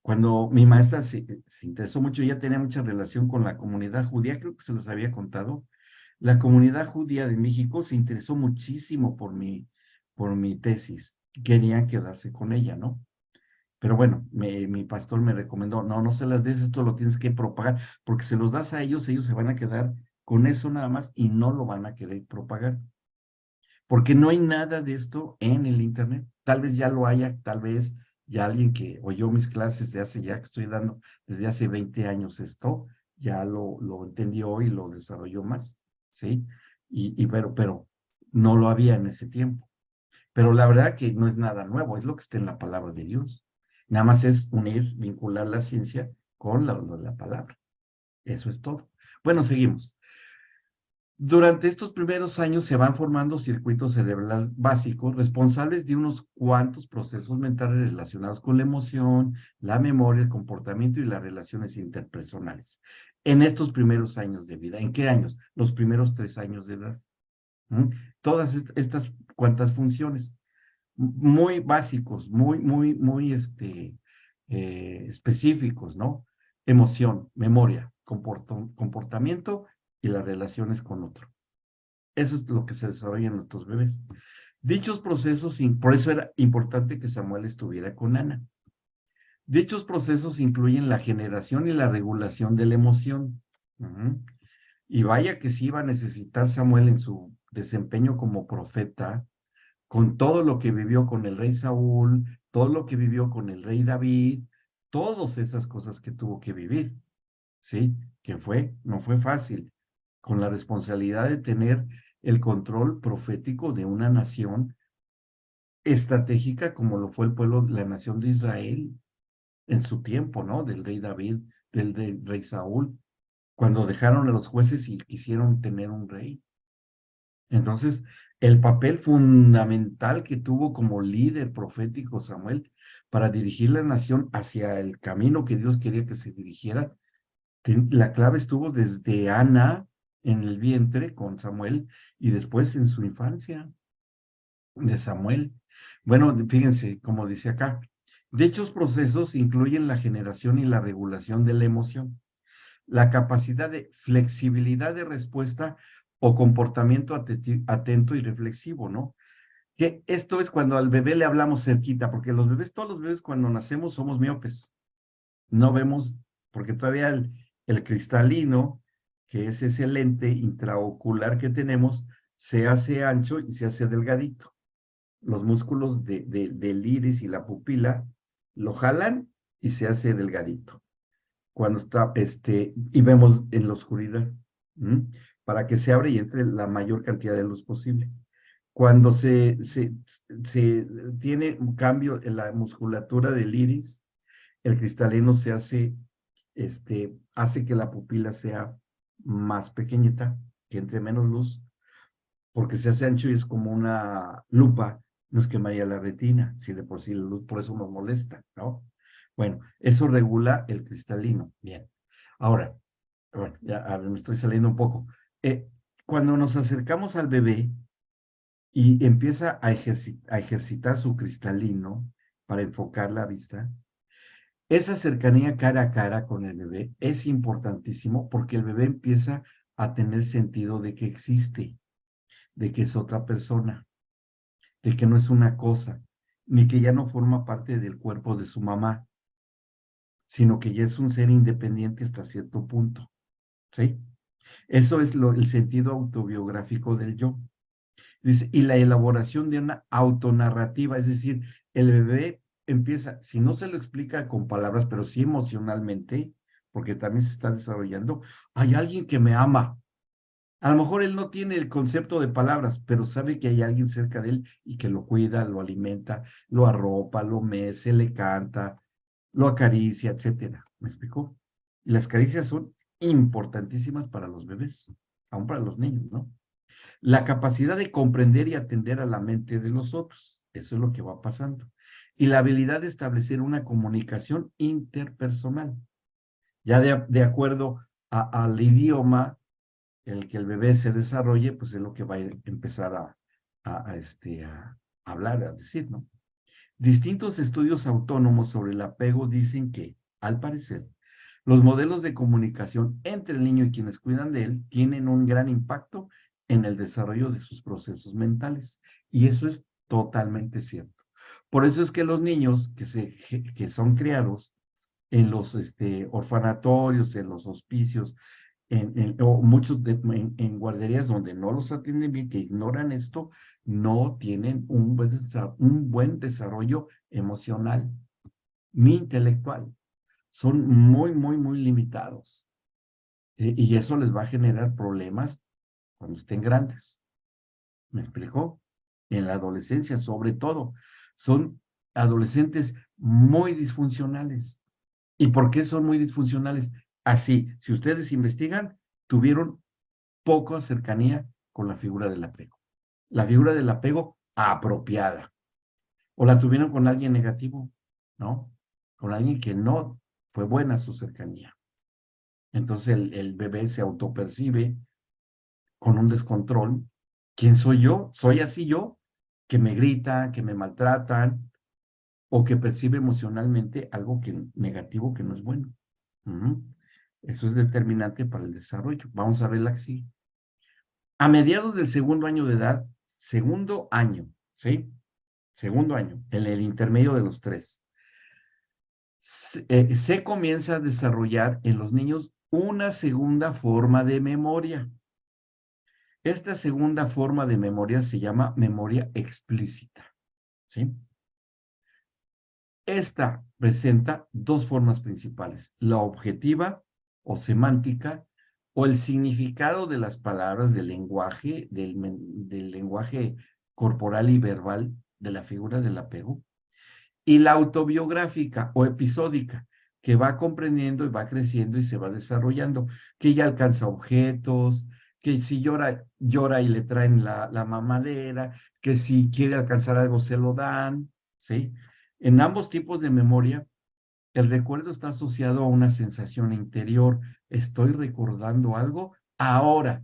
cuando mi maestra se interesó mucho, ella tenía mucha relación con la comunidad judía, creo que se los había contado. La comunidad judía de México se interesó muchísimo por mi tesis. Querían quedarse con ella, ¿no? Pero bueno, mi pastor me recomendó, no, no se las des, esto lo tienes que propagar, porque se los das a ellos se van a quedar con eso nada más y no lo van a querer propagar. Porque no hay nada de esto en el Internet. Tal vez ya lo haya, tal vez ya alguien que oyó mis clases de hace, ya que estoy dando desde hace 20 años esto, ya lo entendió y lo desarrolló más, ¿sí? Pero no lo había en ese tiempo. Pero la verdad que no es nada nuevo, es lo que está en la palabra de Dios. Nada más es unir, vincular la ciencia con la palabra. Eso es todo. Bueno, seguimos. Durante estos primeros años se van formando circuitos cerebrales básicos responsables de unos cuantos procesos mentales relacionados con la emoción, la memoria, el comportamiento y las relaciones interpersonales. En estos primeros años de vida. ¿En qué años? Los primeros 3 años de edad. ¿Mm? Todas estas cuantas funciones muy básicos, muy específicos, ¿no? Emoción, memoria, comportamiento y las relaciones con otro. Eso es lo que se desarrolla en nuestros bebés. Dichos procesos, por eso era importante que Samuel estuviera con Ana. Dichos procesos incluyen la generación y la regulación de la emoción. Y vaya que sí iba a necesitar Samuel en su desempeño como profeta, con todo lo que vivió con el rey Saúl, todo lo que vivió con el rey David, todas esas cosas que tuvo que vivir, ¿sí? No fue fácil, con la responsabilidad de tener el control profético de una nación estratégica como lo fue el pueblo, la nación de Israel en su tiempo, ¿no? Del rey David, del rey Saúl, cuando dejaron a los jueces y quisieron tener un rey. Entonces, el papel fundamental que tuvo como líder profético Samuel para dirigir la nación hacia el camino que Dios quería que se dirigiera, la clave estuvo desde Ana en el vientre con Samuel y después en su infancia de Samuel. Bueno, fíjense, como dice acá, dichos procesos incluyen la generación y la regulación de la emoción, la capacidad de flexibilidad de respuesta o comportamiento atento y reflexivo, ¿no? Que esto es cuando al bebé le hablamos cerquita, porque todos los bebés cuando nacemos somos miopes, no vemos, porque todavía el cristalino, que es ese lente intraocular que tenemos, se hace ancho y se hace delgadito. Los músculos del iris y la pupila lo jalan y se hace delgadito cuando está, y vemos en la oscuridad, para que se abra y entre la mayor cantidad de luz posible. Cuando se tiene un cambio en la musculatura del iris, el cristalino se hace que la pupila sea más pequeñita, que entre menos luz, porque se hace ancho y es como una lupa, nos quemaría la retina, si de por sí la luz, por eso nos molesta, ¿no? Bueno, eso regula el cristalino. Bien. Ahora, bueno, ya me estoy saliendo un poco. Cuando nos acercamos al bebé y empieza a ejercitar su cristalino para enfocar la vista, esa cercanía cara a cara con el bebé es importantísimo porque el bebé empieza a tener sentido de que existe, de que es otra persona, de que no es una cosa, ni que ya no forma parte del cuerpo de su mamá, sino que ya es un ser independiente hasta cierto punto, ¿sí? Eso es el sentido autobiográfico del yo. Dice, y la elaboración de una autonarrativa, es decir, el bebé empieza, si no se lo explica con palabras, pero sí emocionalmente, porque también se está desarrollando, hay alguien que me ama. A lo mejor él no tiene el concepto de palabras, pero sabe que hay alguien cerca de él y que lo cuida, lo alimenta, lo arropa, lo mece, le canta, lo acaricia, etcétera. ¿Me explicó? Y las caricias son importantísimas para los bebés, aún para los niños, ¿no? La capacidad de comprender y atender a la mente de los otros, eso es lo que va pasando. Y la habilidad de establecer una comunicación interpersonal, ya de acuerdo al idioma en el que el bebé se desarrolle, pues es lo que va a empezar a hablar, a decir, ¿no? Distintos estudios autónomos sobre el apego dicen que, al parecer, los modelos de comunicación entre el niño y quienes cuidan de él tienen un gran impacto en el desarrollo de sus procesos mentales. Y eso es totalmente cierto. Por eso es que los niños que son criados en los orfanatorios, en los hospicios, o muchos en guarderías donde no los atienden bien, que ignoran esto, no tienen un buen desarrollo emocional. ni intelectual. Son muy, muy, muy limitados. Y eso les va a generar problemas cuando estén grandes. ¿Me explicó? En la adolescencia, sobre todo, son adolescentes muy disfuncionales. ¿Y por qué son muy disfuncionales? Así, si ustedes investigan, tuvieron poca cercanía con la figura del apego. La figura del apego apropiada. O la tuvieron con alguien negativo, ¿no? Con alguien que no fue buena su cercanía. Entonces el bebé se autopercibe con un descontrol. ¿Quién soy yo? ¿Soy así yo? Que me gritan, que me maltratan, o que percibe emocionalmente algo negativo que no es bueno. Eso es determinante para el desarrollo. Vamos a verla así. A mediados del segundo año de edad, segundo año, ¿sí? Segundo año, en el intermedio de los 3, se comienza a desarrollar en los niños una segunda forma de memoria. Esta segunda forma de memoria se llama memoria explícita, ¿sí? Esta presenta dos formas principales, la objetiva o semántica, o el significado de las palabras del lenguaje, del lenguaje corporal y verbal de la figura del apego, y la autobiográfica o episódica, que va comprendiendo y va creciendo y se va desarrollando, que ya alcanza objetos, que si llora, llora y le traen la mamadera, que si quiere alcanzar algo se lo dan, ¿sí? En ambos tipos de memoria, el recuerdo está asociado a una sensación interior. Estoy recordando algo ahora.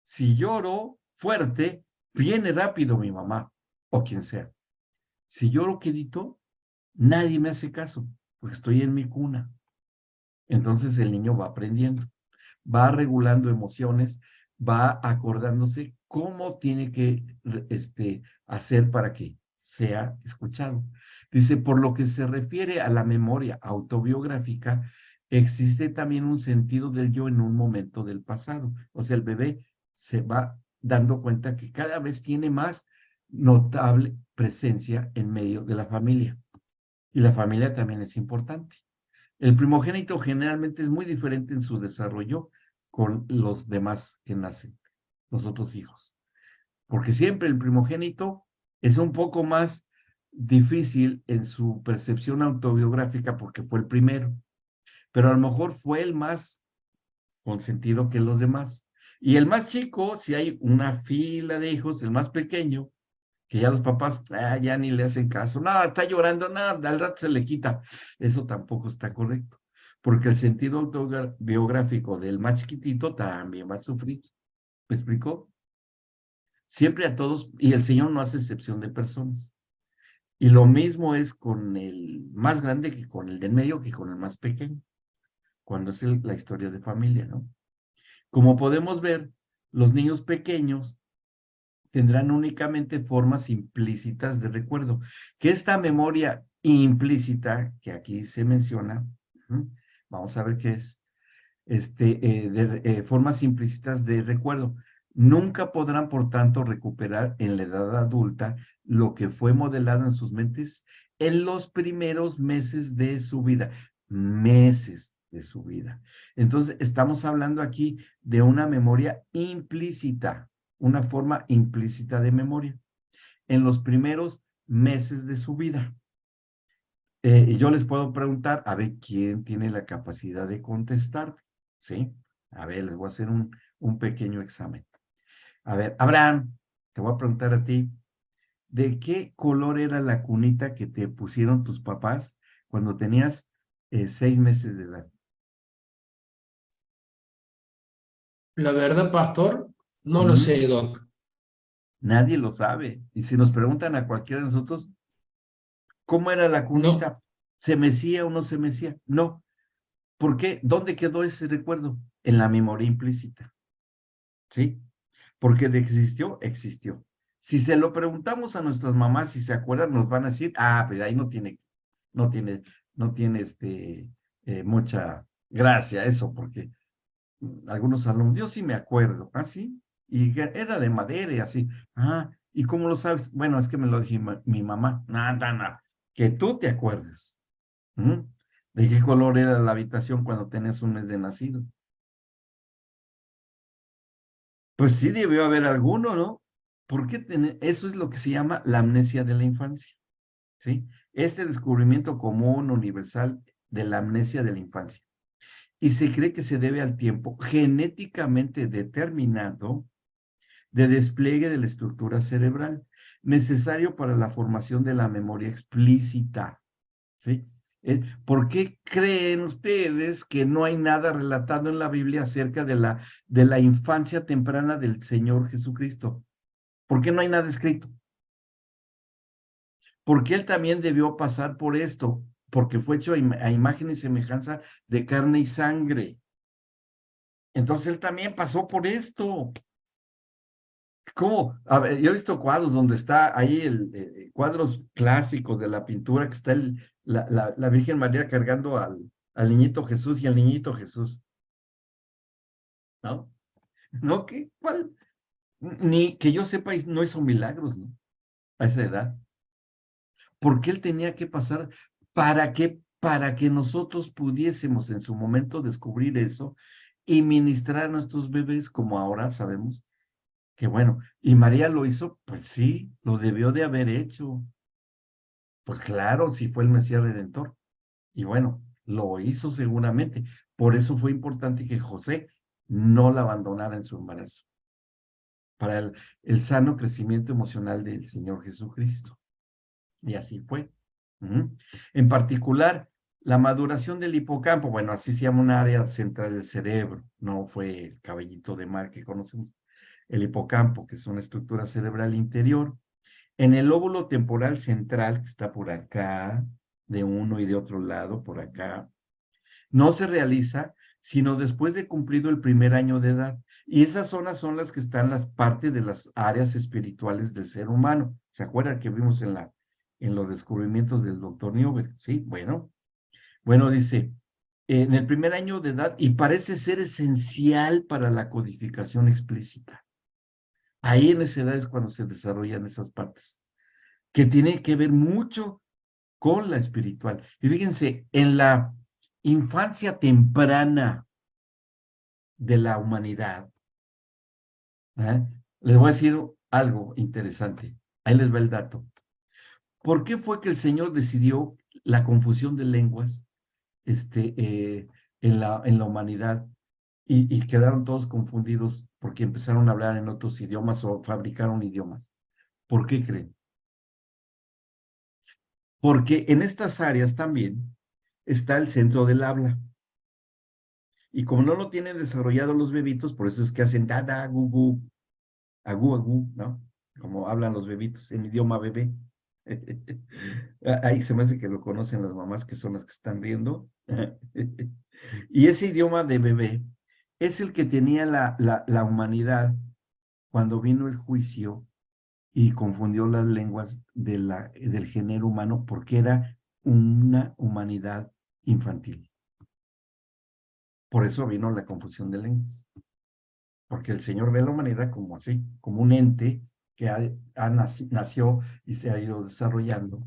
Si lloro fuerte, viene rápido mi mamá o quien sea. Si lloro quedito, nadie me hace caso, porque estoy en mi cuna. Entonces el niño va aprendiendo, va regulando emociones, va acordándose cómo tiene que hacer para que sea escuchado. Dice, por lo que se refiere a la memoria autobiográfica, existe también un sentido del yo en un momento del pasado. O sea, el bebé se va dando cuenta que cada vez tiene más notable presencia en medio de la familia. Y la familia también es importante. El primogénito generalmente es muy diferente en su desarrollo con los demás que nacen, los otros hijos. Porque siempre el primogénito es un poco más difícil en su percepción autobiográfica porque fue el primero, pero a lo mejor fue el más consentido que los demás. Y el más chico, si hay una fila de hijos, el más pequeño, que ya los papás ya ni le hacen caso, no, está llorando, no, al rato se le quita. Eso tampoco está correcto, porque el sentido autobiográfico del más chiquitito también va a sufrir. ¿Me explicó? Siempre a todos, y el Señor no hace excepción de personas. Y lo mismo es con el más grande que con el del medio, que con el más pequeño, cuando es la historia de familia, ¿no? Como podemos ver, los niños pequeños tendrán únicamente formas implícitas de recuerdo. Que esta memoria implícita, que aquí se menciona, vamos a ver qué es, formas implícitas de recuerdo. Nunca podrán, por tanto, recuperar en la edad adulta lo que fue modelado en sus mentes en los primeros meses de su vida. Meses de su vida. Entonces, estamos hablando aquí de una memoria implícita, una forma implícita de memoria, en los primeros meses de su vida. Y yo les puedo preguntar, a ver, ¿quién tiene la capacidad de contestar? ¿Sí? A ver, les voy a hacer un pequeño examen. A ver, Abraham, te voy a preguntar a ti, ¿de qué color era la cunita que te pusieron tus papás cuando tenías 6 meses de edad? La verdad, pastor, no lo sé, Doc. Nadie lo sabe. Y si nos preguntan a cualquiera de nosotros, ¿cómo era la No, cunita? ¿Se mecía o no se mecía? No. ¿Por qué? ¿Dónde quedó ese recuerdo? En la memoria implícita. ¿Sí? Porque de existió, existió. Si se lo preguntamos a nuestras mamás, si se acuerdan, nos van a decir, pues ahí no tiene mucha gracia eso, porque algunos alumnos, yo sí me acuerdo, sí, y era de madera y así, ¿y cómo lo sabes? Bueno, es que me lo dijo mi mamá, nada, que tú te acuerdes, ¿Mm? ¿De qué color era la habitación cuando tenías un mes de nacido? Pues sí debió haber alguno, ¿no? Eso es lo que se llama la amnesia de la infancia, ¿sí? Este descubrimiento común, universal, de la amnesia de la infancia. Y se cree que se debe al tiempo genéticamente determinado de despliegue de la estructura cerebral, necesario para la formación de la memoria explícita, ¿sí? ¿Por qué creen ustedes que no hay nada relatado en la Biblia acerca de la infancia temprana del Señor Jesucristo? ¿Por qué no hay nada escrito? Porque Él también debió pasar por esto, porque fue hecho a imagen y semejanza de carne y sangre. Entonces Él también pasó por esto. ¿Cómo? A ver, yo he visto cuadros donde está ahí cuadros clásicos de la pintura, que está la Virgen María cargando al niñito Jesús y al niñito Jesús, ¿no? ¿No? ¿Qué? ¿Cuál? Ni que yo sepa, no hizo milagros, ¿no? A esa edad. Porque él tenía que pasar, ¿para qué? Para que nosotros pudiésemos en su momento descubrir eso y ministrar a nuestros bebés, como ahora sabemos que bueno. ¿Y María lo hizo? Pues sí, lo debió de haber hecho. Pues claro, si fue el Mesías Redentor. Y bueno, lo hizo seguramente. Por eso fue importante que José no la abandonara en su embarazo, para el sano crecimiento emocional del Señor Jesucristo. Y así fue. En particular, la maduración del hipocampo, bueno, así se llama un área central del cerebro, no fue el cabellito de mar que conocemos, el hipocampo, que es una estructura cerebral interior, en el lóbulo temporal central, que está por acá, de uno y de otro lado, por acá, no se realiza sino después de cumplido el primer año de edad. Y esas zonas son las que están las partes de las áreas espirituales del ser humano. ¿Se acuerdan que vimos en los descubrimientos del doctor Newberg? Sí, bueno, dice, en el primer año de edad, y parece ser esencial para la codificación explícita. Ahí en esa edad es cuando se desarrollan esas partes, que tienen que ver mucho con la espiritual. Y fíjense, en la infancia temprana de la humanidad, ¿eh? Les voy a decir algo interesante. Ahí les va el dato. ¿Por qué fue que el Señor decidió la confusión de lenguas en la humanidad y quedaron todos confundidos porque empezaron a hablar en otros idiomas o fabricaron idiomas? ¿Por qué creen? Porque en estas áreas también está el centro del habla. Y como no lo tienen desarrollado los bebitos, por eso es que hacen dada, gugu, agú, ¿no? Como hablan los bebitos en idioma bebé. Ahí se me hace que lo conocen las mamás que son las que están viendo. Y ese idioma de bebé es el que tenía la humanidad cuando vino el juicio y confundió las lenguas del género humano porque era una humanidad infantil. Por eso vino la confusión de lenguas. Porque el Señor ve a la humanidad como así, como un ente que nació y se ha ido desarrollando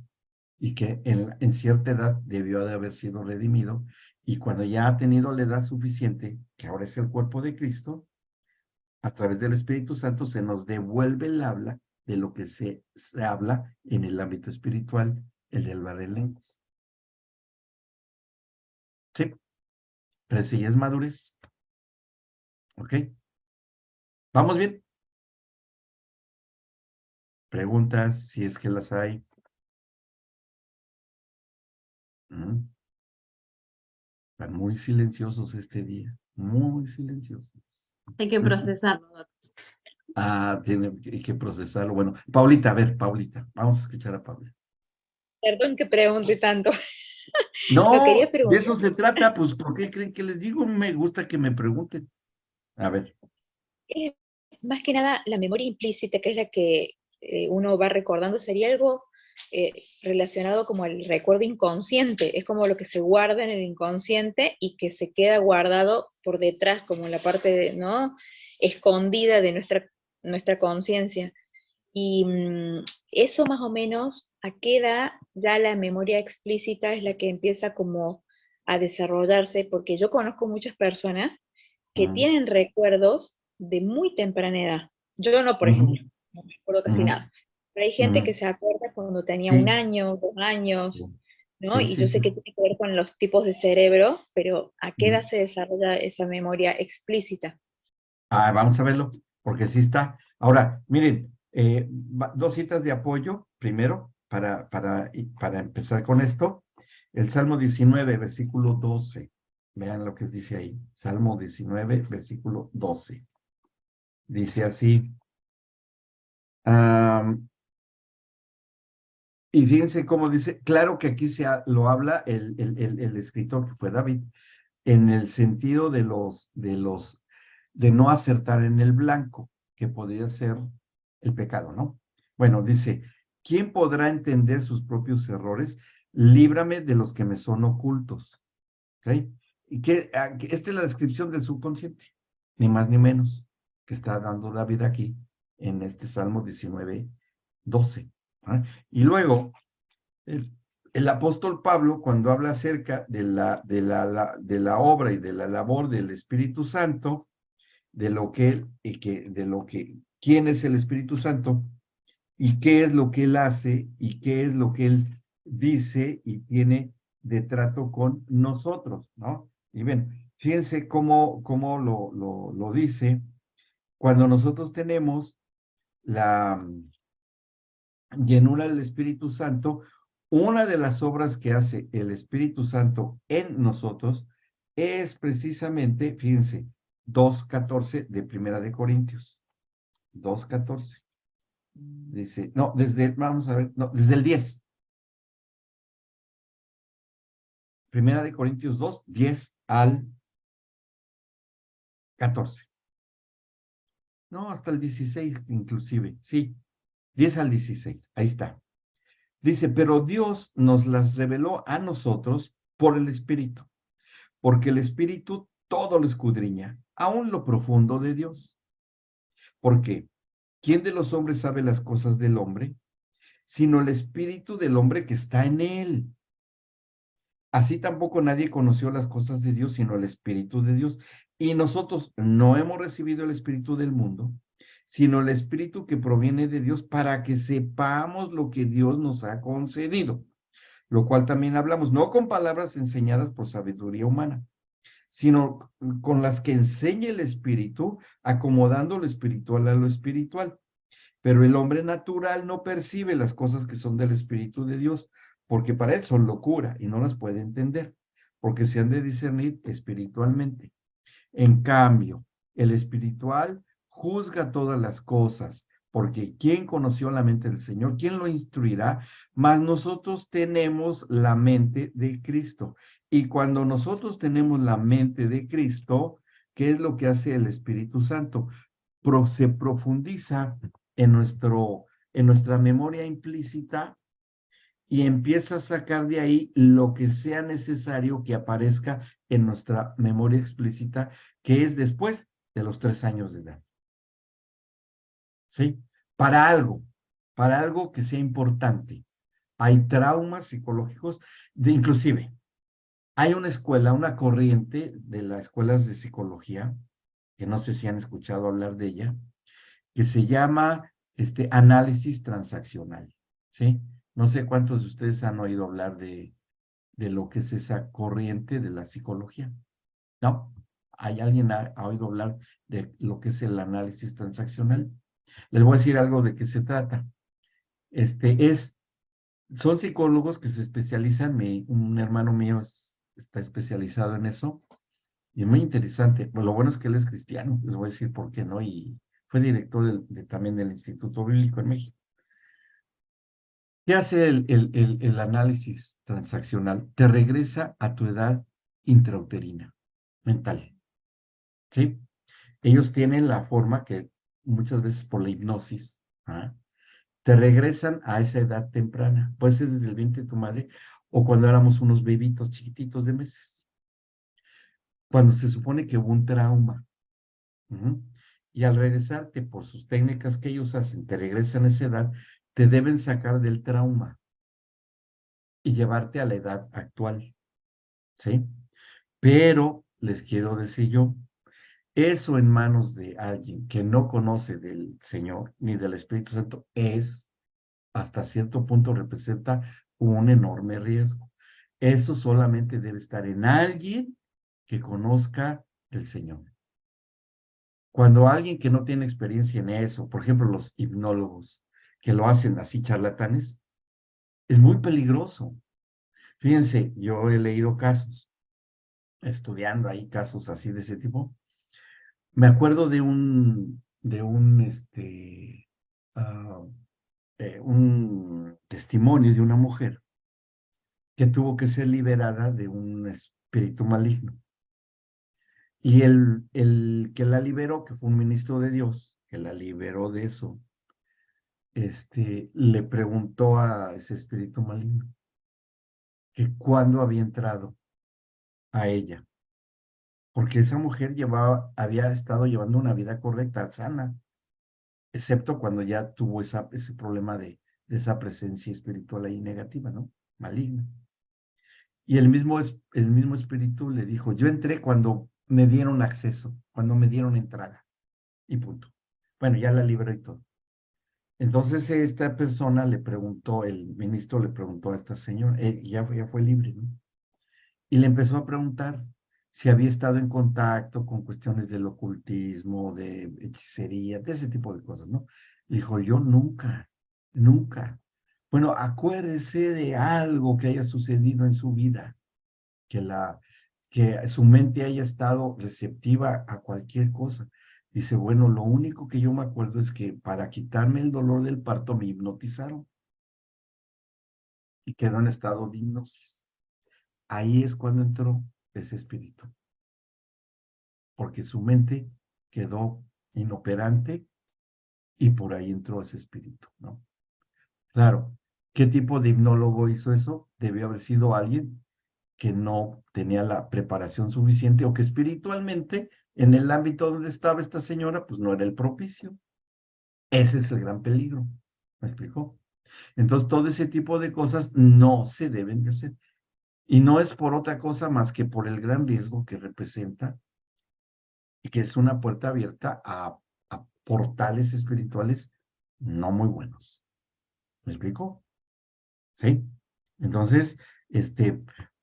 y que en cierta edad debió de haber sido redimido, y cuando ya ha tenido la edad suficiente, que ahora es el cuerpo de Cristo, a través del Espíritu Santo se nos devuelve el habla de lo que se habla en el ámbito espiritual, el del hablar en lenguas. Sí, pero si ya es madurez. ¿Ok? ¿Vamos bien? Preguntas, si es que las hay. Están muy silenciosos este día, muy silenciosos. Hay que procesarlo, doctor. Tiene que procesarlo. Bueno, Paulita, a ver, Paulita, vamos a escuchar a Paula. Perdón que pregunte tanto. No, Lo quería de preguntar. eso se trata, pues, ¿por qué creen que les digo? Me gusta que me pregunten. A ver. Más que nada, la memoria implícita, que es la que uno va recordando, sería algo relacionado como el recuerdo inconsciente. Es como lo que se guarda en el inconsciente y que se queda guardado por detrás, como en la parte, ¿no?, escondida de nuestra conciencia. Y eso más o menos, ¿a qué edad ya la memoria explícita es la que empieza como a desarrollarse? Porque yo conozco muchas personas que Ujú, tienen recuerdos de muy temprana edad. Yo no, por ujú, ejemplo, no me acuerdo casi ujú, nada. Pero hay gente que ujú. se acuerda cuando tenía un Sí, año, 2 años, ¿no? sí, Y sí, yo sé sí. que tiene que ver con los tipos de cerebro, pero ¿a qué edad Ujú. se desarrolla esa memoria explícita? Vamos a verlo, porque sí está. Ahora, miren, dos citas de apoyo, primero, para empezar con esto. El Salmo 19, versículo 12. Vean lo que dice ahí. Salmo 19, versículo 12. Dice así. am, y fíjense cómo dice, claro que aquí lo habla el escritor que fue David, en el sentido de no acertar en el blanco, que podría ser el pecado, ¿no? Bueno, dice, ¿quién podrá entender sus propios errores? Líbrame de los que me son ocultos. ¿Ok? Y esta es la descripción del subconsciente, ni más ni menos, que está dando David aquí en este Salmo 19, 12. ¿Ah? Y luego, el apóstol Pablo, cuando habla acerca de la obra y de la labor del Espíritu Santo, quién es el Espíritu Santo y qué es lo que él hace y qué es lo que él dice y tiene de trato con nosotros, ¿no? Y ven, fíjense cómo lo dice cuando nosotros tenemos la llenura del Espíritu Santo. Una de las obras que hace el Espíritu Santo en nosotros es precisamente, fíjense, 2:14 de Primera de Corintios. 2:14. Dice, no, vamos a ver, no, desde el 10. Primera de Corintios 2, 10 al 14. No, hasta el 16 inclusive, sí, 10 al 16, ahí está. Dice, pero Dios nos las reveló a nosotros por el Espíritu, porque el Espíritu todo lo escudriña, aún lo profundo de Dios. Porque, ¿quién de los hombres sabe las cosas del hombre? Sino el Espíritu del hombre que está en él. Así tampoco nadie conoció las cosas de Dios, sino el Espíritu de Dios. Y nosotros no hemos recibido el Espíritu del mundo, sino el Espíritu que proviene de Dios para que sepamos lo que Dios nos ha concedido. Lo cual también hablamos, no con palabras enseñadas por sabiduría humana, sino con las que enseña el Espíritu, acomodando lo espiritual a lo espiritual. Pero el hombre natural no percibe las cosas que son del Espíritu de Dios, porque para él son locura y no las puede entender, porque se han de discernir espiritualmente. En cambio, el espiritual juzga todas las cosas, porque ¿quién conoció la mente del Señor? ¿Quién lo instruirá? Mas nosotros tenemos la mente de Cristo. Y cuando nosotros tenemos la mente de Cristo, ¿qué es lo que hace el Espíritu Santo? Se profundiza en nuestra memoria implícita y empieza a sacar de ahí lo que sea necesario que aparezca en nuestra memoria explícita, que es después de los 3 años de edad. ¿Sí? Para algo que sea importante. Hay traumas psicológicos, inclusive, hay una escuela, una corriente de las escuelas de psicología, que no sé si han escuchado hablar de ella, que se llama análisis transaccional, ¿sí? No sé cuántos de ustedes han oído hablar de lo que es esa corriente de la psicología, ¿no? ¿Hay alguien ha oído hablar de lo que es el análisis transaccional? Les voy a decir algo de qué se trata. Son psicólogos que se especializan, un hermano mío está especializado en eso, y es muy interesante. Pues lo bueno es que él es cristiano, les voy a decir por qué no, y fue director también del Instituto Bíblico en México. ¿Qué hace el análisis transaccional? Te regresa a tu edad intrauterina, mental, ¿sí? Ellos tienen la forma que muchas veces por la hipnosis, ¿ah? Te regresan a esa edad temprana. Puede ser desde el vientre de tu madre o cuando éramos unos bebitos chiquititos de meses. Cuando se supone que hubo un trauma. Y al regresarte por sus técnicas que ellos hacen, te regresan a esa edad, te deben sacar del trauma y llevarte a la edad actual, ¿sí? Pero les quiero decir yo, eso en manos de alguien que no conoce del Señor ni del Espíritu Santo es, hasta cierto punto, representa un enorme riesgo. Eso solamente debe estar en alguien que conozca del Señor. Cuando alguien que no tiene experiencia en eso, por ejemplo, los hipnólogos, que lo hacen así charlatanes, es muy peligroso. Fíjense, yo he leído casos, estudiando ahí casos así de ese tipo. Me acuerdo de un testimonio de una mujer que tuvo que ser liberada de un espíritu maligno. Y el que la liberó, que fue un ministro de Dios, que la liberó de eso, le preguntó a ese espíritu maligno que cuándo había entrado a ella, porque esa mujer había estado llevando una vida correcta, sana, excepto cuando ya tuvo ese problema de esa presencia espiritual ahí negativa, ¿no? Maligna. Y el mismo espíritu le dijo, yo entré cuando me dieron acceso, cuando me dieron entrada, y punto. Bueno, ya la liberó y todo. Entonces esta persona le preguntó, el ministro le preguntó a esta señora, ya fue libre, ¿no? Y le empezó a preguntar si había estado en contacto con cuestiones del ocultismo, de hechicería, de ese tipo de cosas, ¿no? Dijo, yo nunca, nunca. Bueno, acuérdese de algo que haya sucedido en su vida, que su mente haya estado receptiva a cualquier cosa. Dice, bueno, lo único que yo me acuerdo es que para quitarme el dolor del parto me hipnotizaron y quedó en estado de hipnosis. Ahí es cuando entró ese espíritu, porque su mente quedó inoperante y por ahí entró ese espíritu, ¿no? Claro, ¿qué tipo de hipnólogo hizo eso? Debió haber sido alguien que no tenía la preparación suficiente o que espiritualmente en el ámbito donde estaba esta señora, pues no era el propicio. Ese es el gran peligro. ¿Me explicó? Entonces, todo ese tipo de cosas no se deben de hacer. Y no es por otra cosa más que por el gran riesgo que representa y que es una puerta abierta a portales espirituales no muy buenos. ¿Me explico? ¿Sí? Entonces,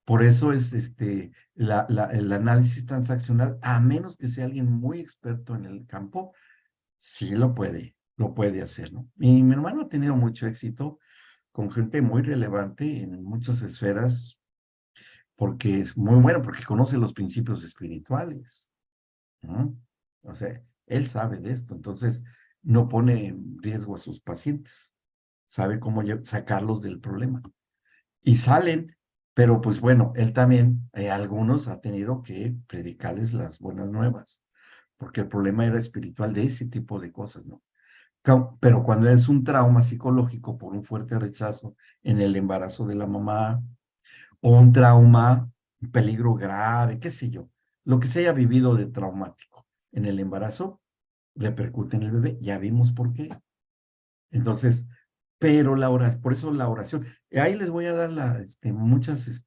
por eso es el análisis transaccional, a menos que sea alguien muy experto en el campo, sí lo puede hacer, ¿no? Y mi hermano ha tenido mucho éxito con gente muy relevante en muchas esferas, porque es muy bueno, porque conoce los principios espirituales, ¿no? O sea, él sabe de esto, entonces no pone en riesgo a sus pacientes, sabe cómo sacarlos del problema. Y salen, pero pues bueno, él también, algunos ha tenido que predicarles las buenas nuevas, porque el problema era espiritual de ese tipo de cosas, ¿no? Pero cuando es un trauma psicológico por un fuerte rechazo en el embarazo de la mamá, o un trauma, un peligro grave, qué sé yo, lo que se haya vivido de traumático en el embarazo, repercute en el bebé, ya vimos por qué. Entonces, pero por eso la oración, ahí les voy a dar muchas,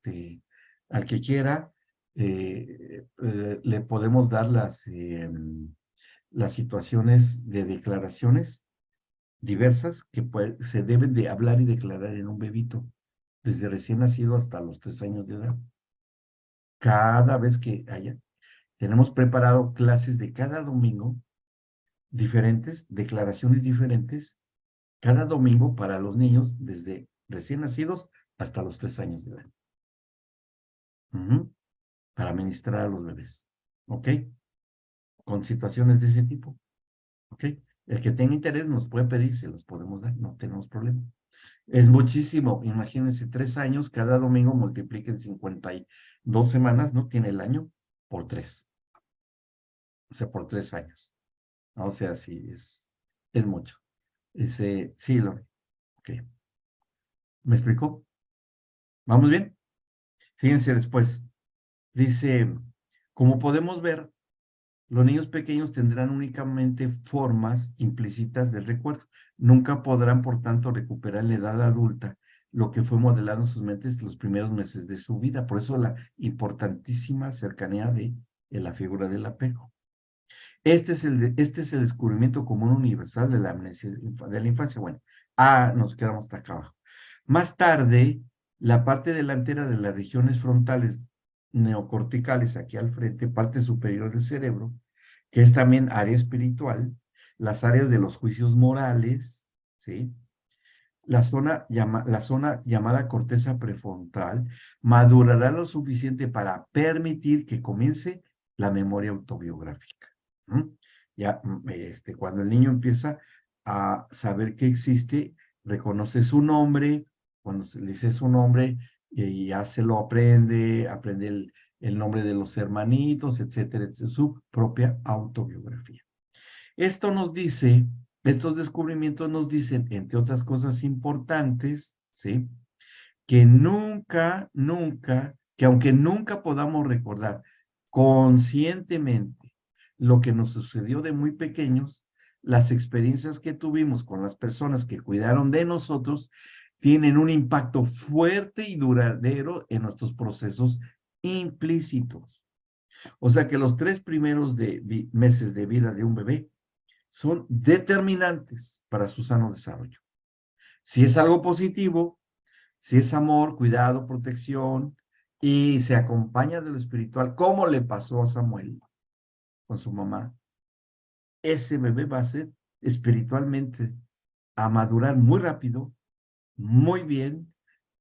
al que quiera, le podemos dar las situaciones de declaraciones diversas que se deben de hablar y declarar en un bebito, desde recién nacido hasta los 3 años de edad. Cada vez que haya, tenemos preparado clases de cada domingo diferentes, declaraciones diferentes, cada domingo para los niños desde recién nacidos hasta los 3 años de edad. Para ministrar a los bebés. ¿Ok? Con situaciones de ese tipo. ¿Ok? El que tenga interés nos puede pedir, se los podemos dar, no tenemos problema. Es muchísimo, imagínense, 3 años, cada domingo multipliquen 52 semanas, ¿no? Tiene el año por 3. O sea, por 3 años. ¿No? O sea, sí, es mucho. Sí, ok. ¿Me explicó? ¿Vamos bien? Fíjense después. Dice, como podemos ver, Los niños pequeños tendrán únicamente formas implícitas del recuerdo. Nunca podrán, por tanto, recuperar en la edad adulta lo que fue modelado en sus mentes los primeros meses de su vida. Por eso la importantísima cercanía de la figura del apego. Este es el descubrimiento común universal de la amnesia de la infancia. Bueno, nos quedamos hasta acá abajo. Más tarde, la parte delantera de las regiones frontales neocorticales, aquí al frente, parte superior del cerebro, que es también área espiritual, las áreas de los juicios morales, ¿sí? La zona llamada corteza prefrontal madurará lo suficiente para permitir que comience la memoria autobiográfica. Ya, cuando el niño empieza a saber que existe, reconoce su nombre, cuando se le dice su nombre, ya se lo aprende el nombre de los hermanitos, etcétera, etcétera, su propia autobiografía. Esto nos dice, estos descubrimientos nos dicen, entre otras cosas importantes, ¿sí? Que que aunque nunca podamos recordar conscientemente lo que nos sucedió de muy pequeños, las experiencias que tuvimos con las personas que cuidaron de nosotros tienen un impacto fuerte y duradero en nuestros procesos implícitos. O sea que los 3 primeros meses de vida de un bebé son determinantes para su sano desarrollo. Si es algo positivo, si es amor, cuidado, protección, y se acompaña de lo espiritual, como le pasó a Samuel con su mamá, ese bebé va a ser espiritualmente a madurar muy rápido, muy bien,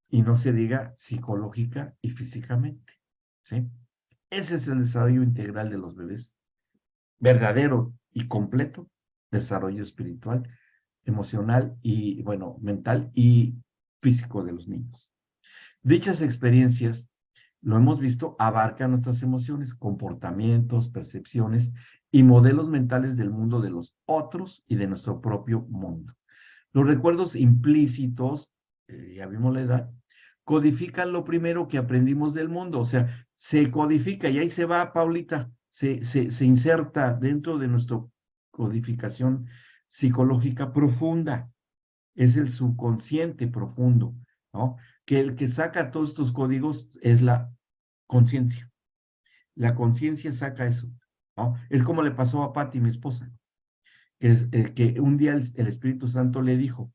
y no se diga psicológica y físicamente, ¿sí? Ese es el desarrollo integral de los bebés, verdadero y completo desarrollo espiritual, emocional y, bueno, mental y físico de los niños. Dichas experiencias, lo hemos visto, abarcan nuestras emociones, comportamientos, percepciones y modelos mentales del mundo de los otros y de nuestro propio mundo. Los recuerdos implícitos, ya vimos la edad, codifican lo primero que aprendimos del mundo, o sea, se codifica y ahí se va, Paulita, se inserta dentro de nuestra codificación psicológica profunda, es el subconsciente profundo, ¿no? Que el que saca todos estos códigos es la conciencia. La conciencia saca eso, ¿no? Es como le pasó a Patti, mi esposa, que un día el Espíritu Santo le dijo,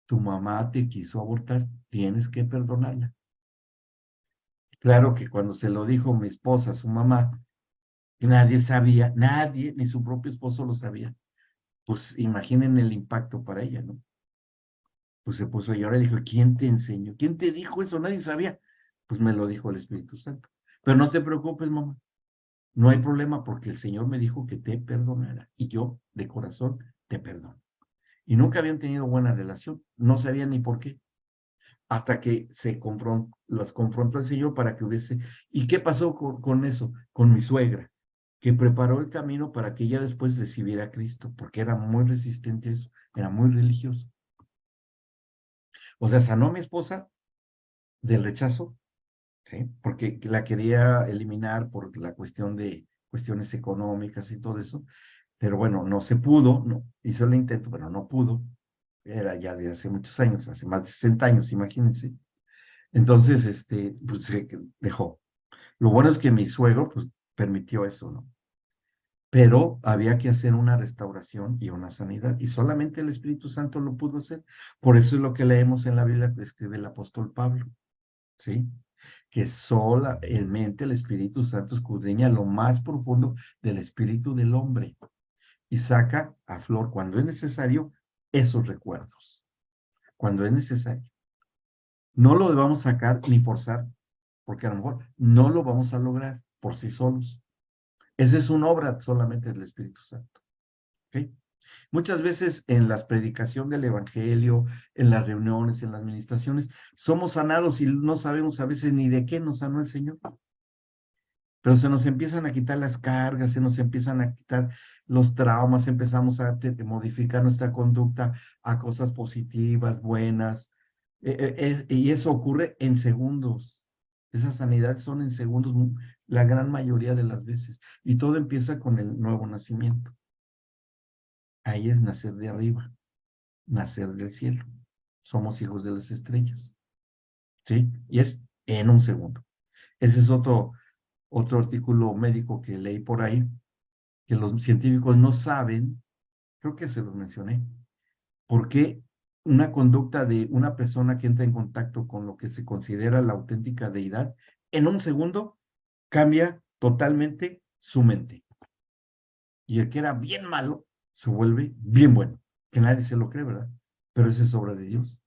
tu mamá te quiso abortar, tienes que perdonarla. Claro que cuando se lo dijo mi esposa, su mamá, nadie sabía, nadie, ni su propio esposo lo sabía. Pues imaginen el impacto para ella, ¿no? Pues se puso a llorar y dijo, ¿quién te enseñó? ¿Quién te dijo eso? Nadie sabía. Pues me lo dijo el Espíritu Santo. Pero no te preocupes, mamá. No hay problema porque el Señor me dijo que te perdonara. Y yo, de corazón, te perdono. Y nunca habían tenido buena relación. No sabían ni por qué. Hasta que las confrontó el Señor para que hubiese... ¿Y qué pasó con eso? Con mi suegra, que preparó el camino para que ella después recibiera a Cristo, porque era muy resistente a eso, era muy religiosa. O sea, sanó a mi esposa del rechazo, ¿sí? Porque la quería eliminar por la cuestión de cuestiones económicas y todo eso, pero bueno, no se pudo, no, hizo el intento, pero no pudo, era ya de hace muchos años, hace más de 60 años, imagínense. Entonces, pues se dejó. Lo bueno es que mi suegro, pues, permitió eso, ¿no? Pero había que hacer una restauración y una sanidad, y solamente el Espíritu Santo lo pudo hacer. Por eso es lo que leemos en la Biblia que escribe el apóstol Pablo, ¿sí? Que solamente el Espíritu Santo escudriña lo más profundo del espíritu del hombre y saca a flor cuando es necesario esos recuerdos, cuando es necesario. No lo vamos a sacar ni forzar, porque a lo mejor no lo vamos a lograr por sí solos. Esa es una obra solamente del Espíritu Santo. ¿Okay? Muchas veces en la predicación del Evangelio, en las reuniones, en las administraciones, somos sanados y no sabemos a veces ni de qué nos sanó el Señor. Pero se nos empiezan a quitar las cargas, se nos empiezan a quitar los traumas, empezamos a modificar nuestra conducta a cosas positivas, buenas, y eso ocurre en segundos. Esas sanidades son en segundos, la gran mayoría de las veces. Y todo empieza con el nuevo nacimiento. Ahí es nacer de arriba, nacer del cielo. Somos hijos de las estrellas. ¿Sí? Y es en un segundo. Ese es otro artículo médico que leí por ahí, que los científicos no saben, creo que se los mencioné, por qué una conducta de una persona que entra en contacto con lo que se considera la auténtica deidad, en un segundo cambia totalmente su mente. Y el que era bien malo se vuelve bien bueno, que nadie se lo cree, ¿verdad? Pero eso es obra de Dios.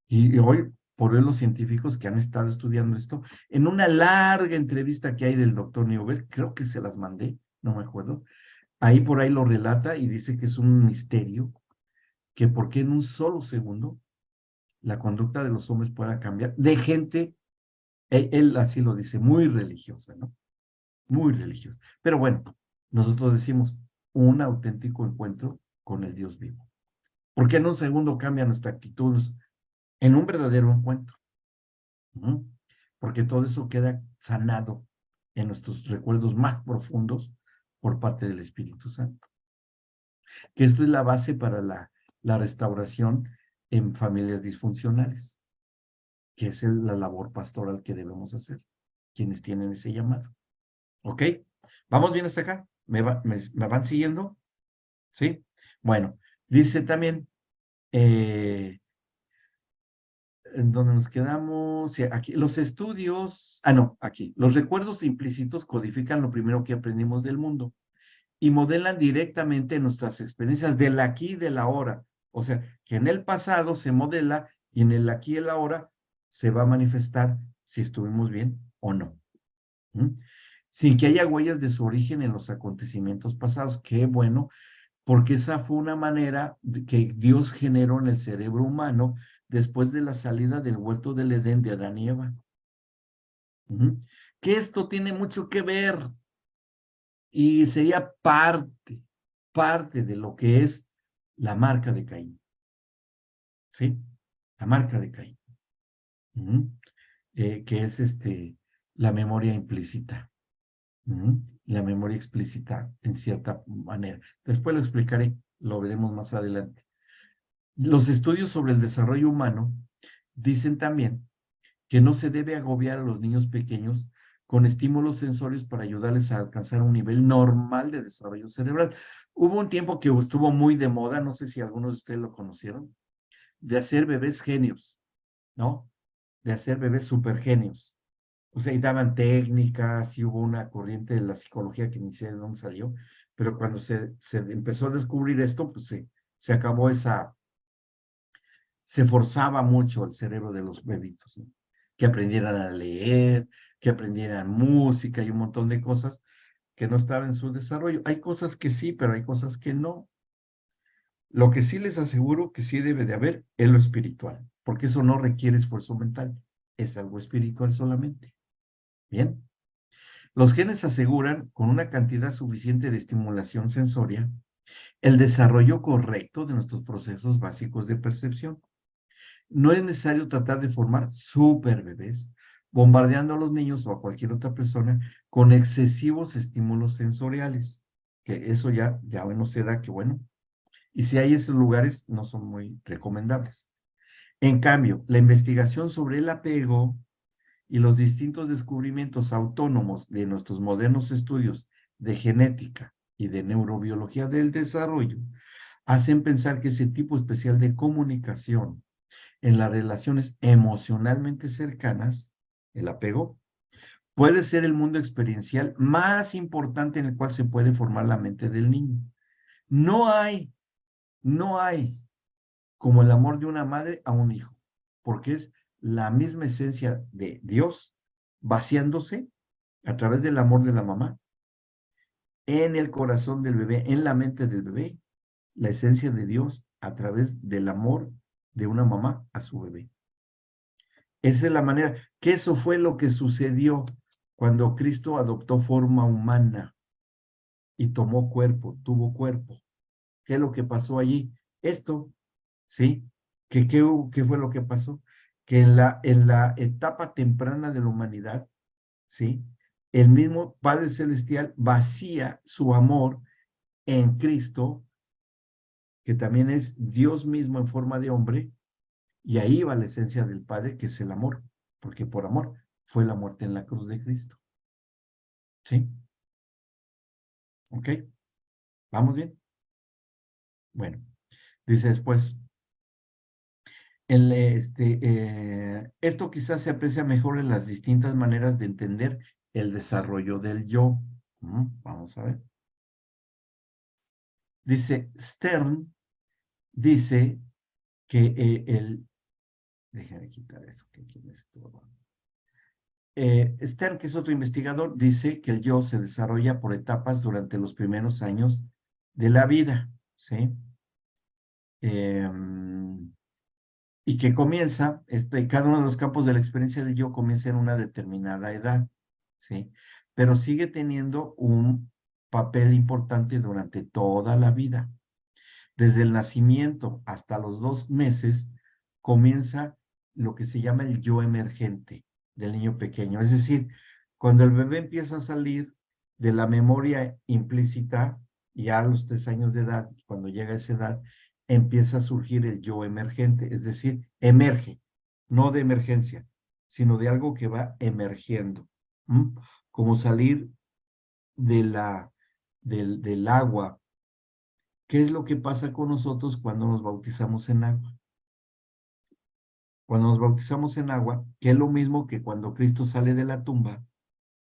Y hoy, por ver los científicos que han estado estudiando esto, en una larga entrevista que hay del doctor Newberg, creo que se las mandé, no me acuerdo, ahí por ahí lo relata y dice que es un misterio, que por qué en un solo segundo la conducta de los hombres pueda cambiar de gente, él así lo dice, muy religiosa, ¿no? Muy religiosa. Pero bueno, nosotros decimos un auténtico encuentro con el Dios vivo. Porque en un segundo cambia nuestra actitud en un verdadero encuentro. Porque todo eso queda sanado en nuestros recuerdos más profundos por parte del Espíritu Santo. Que esto es la base para la restauración en familias disfuncionales, que es la labor pastoral que debemos hacer, quienes tienen ese llamado. ¿Ok? ¿Vamos bien hasta acá? ¿Me van siguiendo? ¿Sí? Bueno, dice también, ¿en dónde nos quedamos? Sí, aquí, los estudios, no, aquí, los recuerdos implícitos codifican lo primero que aprendimos del mundo y modelan directamente nuestras experiencias del aquí y del ahora. O sea, que en el pasado se modela y en el aquí y el ahora se va a manifestar si estuvimos bien o no. Sin que haya huellas de su origen en los acontecimientos pasados. Qué bueno, porque esa fue una manera que Dios generó en el cerebro humano después de la salida del huerto del Edén de Adán y Eva. Que esto tiene mucho que ver y sería parte de lo que es la marca de Caín. ¿Sí? La marca de Caín. Que es la memoria implícita. La memoria explícita en cierta manera. Después lo explicaré, lo veremos más adelante. Los estudios sobre el desarrollo humano dicen también que no se debe agobiar a los niños pequeños con estímulos sensorios para ayudarles a alcanzar un nivel normal de desarrollo cerebral. Hubo un tiempo que estuvo muy de moda, no sé si algunos de ustedes lo conocieron, de hacer bebés genios, ¿no? De hacer bebés supergenios. O sea, y daban técnicas y hubo una corriente de la psicología que ni sé de dónde salió, pero cuando se empezó a descubrir esto, pues se acabó se forzaba mucho el cerebro de los bebitos, ¿no? Que aprendieran a leer, que aprendieran música y un montón de cosas que no estaban en su desarrollo. Hay cosas que sí, pero hay cosas que no. Lo que sí les aseguro que sí debe de haber es lo espiritual, porque eso no requiere esfuerzo mental, es algo espiritual solamente. Bien. Los genes aseguran, con una cantidad suficiente de estimulación sensoria, el desarrollo correcto de nuestros procesos básicos de percepción. No es necesario tratar de formar super bebés, bombardeando a los niños o a cualquier otra persona con excesivos estímulos sensoriales, que eso ya no se da, que bueno. Y si hay esos lugares, no son muy recomendables. En cambio, la investigación sobre el apego y los distintos descubrimientos autónomos de nuestros modernos estudios de genética y de neurobiología del desarrollo hacen pensar que ese tipo especial de comunicación en las relaciones emocionalmente cercanas, el apego, puede ser el mundo experiencial más importante en el cual se puede formar la mente del niño. No hay como el amor de una madre a un hijo, porque es la misma esencia de Dios vaciándose a través del amor de la mamá en el corazón del bebé, en la mente del bebé, la esencia de Dios a través del amor de una mamá a su bebé. Esa es la manera, que eso fue lo que sucedió cuando Cristo adoptó forma humana y tomó cuerpo, tuvo cuerpo. ¿Qué es lo que pasó allí? Esto, ¿sí? ¿Qué fue lo que pasó? que en la etapa temprana de la humanidad, ¿sí? El mismo Padre Celestial vacía su amor en Cristo, que también es Dios mismo en forma de hombre, y ahí va la esencia del Padre, que es el amor, porque por amor fue la muerte en la cruz de Cristo. ¿Sí? ¿Ok? ¿Vamos bien? Bueno, dice después, esto quizás se aprecia mejor en las distintas maneras de entender el desarrollo del yo. Vamos a ver. Dice, Stern dice que déjenme quitar eso, que aquí me estorba. Stern, que es otro investigador, dice que el yo se desarrolla por etapas durante los primeros años de la vida, ¿sí? Y que comienza, cada uno de los campos de la experiencia del yo comienza en una determinada edad, ¿sí? Pero sigue teniendo un papel importante durante toda la vida. Desde el nacimiento hasta los 2 meses comienza lo que se llama el yo emergente del niño pequeño. Es decir, cuando el bebé empieza a salir de la memoria implícita, ya a los 3 años de edad, cuando llega a esa edad, empieza a surgir el yo emergente, es decir, emerge, no de emergencia, sino de algo que va emergiendo, como salir del agua. ¿Qué es lo que pasa con nosotros cuando nos bautizamos en agua? Cuando nos bautizamos en agua, que es lo mismo que cuando Cristo sale de la tumba,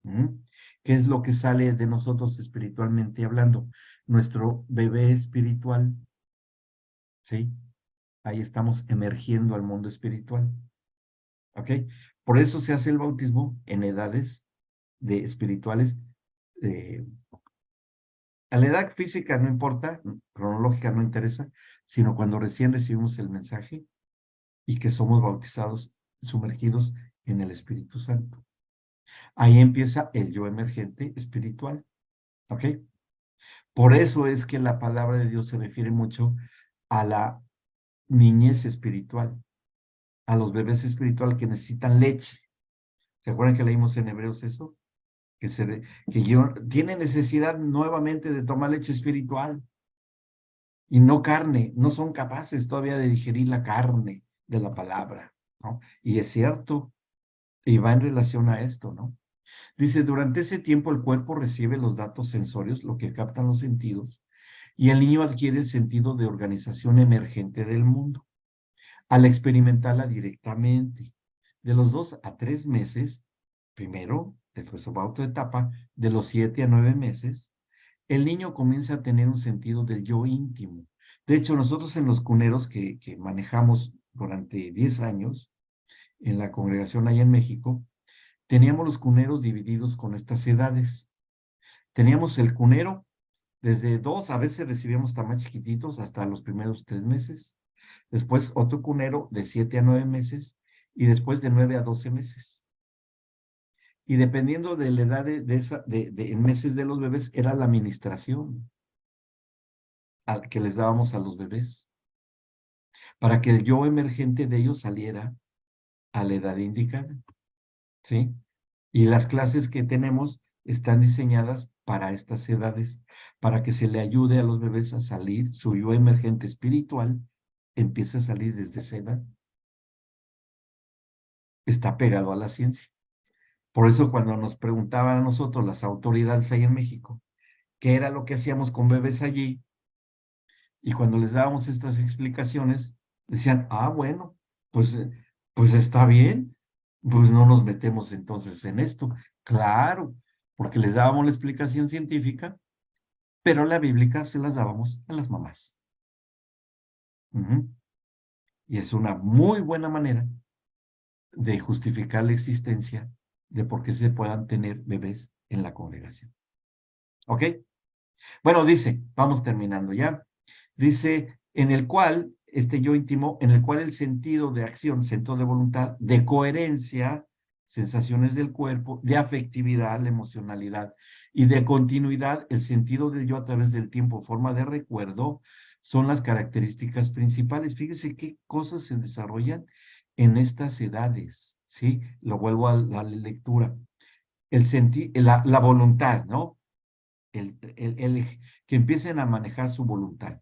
¿qué es lo que sale de nosotros espiritualmente hablando? Nuestro bebé espiritual, ¿sí? Ahí estamos emergiendo al mundo espiritual, ¿ok? Por eso se hace el bautismo en edades espirituales. A la edad física no importa, cronológica no interesa, sino cuando recién recibimos el mensaje y que somos bautizados, sumergidos en el Espíritu Santo. Ahí empieza el yo emergente espiritual, ¿ok? Por eso es que la palabra de Dios se refiere mucho a la niñez espiritual, a los bebés espirituales que necesitan leche. ¿Se acuerdan que leímos en Hebreos eso? Que tiene necesidad nuevamente de tomar leche espiritual y no carne, no son capaces todavía de digerir la carne de la palabra, ¿no? Y es cierto, y va en relación a esto, ¿no? Dice, durante ese tiempo el cuerpo recibe los datos sensorios, lo que captan los sentidos, y el niño adquiere el sentido de organización emergente del mundo, al experimentarla directamente. De los 2 a 3 meses, primero, después va a otra etapa, de los 7 a 9 meses, el niño comienza a tener un sentido del yo íntimo. De hecho, nosotros en los cuneros que manejamos durante 10 años, en la congregación allá en México, teníamos los cuneros divididos con estas edades. Teníamos el cunero desde 2, a veces recibíamos hasta más chiquititos, hasta los primeros 3 meses. Después otro cunero de 7 a 9 meses y después de 9 a 12 meses. Y dependiendo de la edad en meses de los bebés, era la administración que les dábamos a los bebés, para que el yo emergente de ellos saliera a la edad indicada, ¿sí? Y las clases que tenemos están diseñadas para estas edades, para que se le ayude a los bebés a salir, su yo emergente espiritual empieza a salir desde esa edad. Está pegado a la ciencia. Por eso cuando nos preguntaban a nosotros las autoridades ahí en México, qué era lo que hacíamos con bebés allí, y cuando les dábamos estas explicaciones, decían, bueno, pues está bien, pues no nos metemos entonces en esto. Claro, porque les dábamos la explicación científica, pero la bíblica se las dábamos a las mamás. Y es una muy buena manera de justificar la existencia de por qué se puedan tener bebés en la congregación. ¿Ok? Bueno, dice, vamos terminando ya. Dice, en el cual, este yo íntimo, en el cual el sentido de acción, centro de voluntad, de coherencia, sensaciones del cuerpo, de afectividad, la emocionalidad, y de continuidad, el sentido del yo a través del tiempo, forma de recuerdo, son las características principales. Fíjese qué cosas se desarrollan en estas edades, ¿sí? Lo vuelvo a la lectura. El sentir, la voluntad, ¿no? Que empiecen a manejar su voluntad.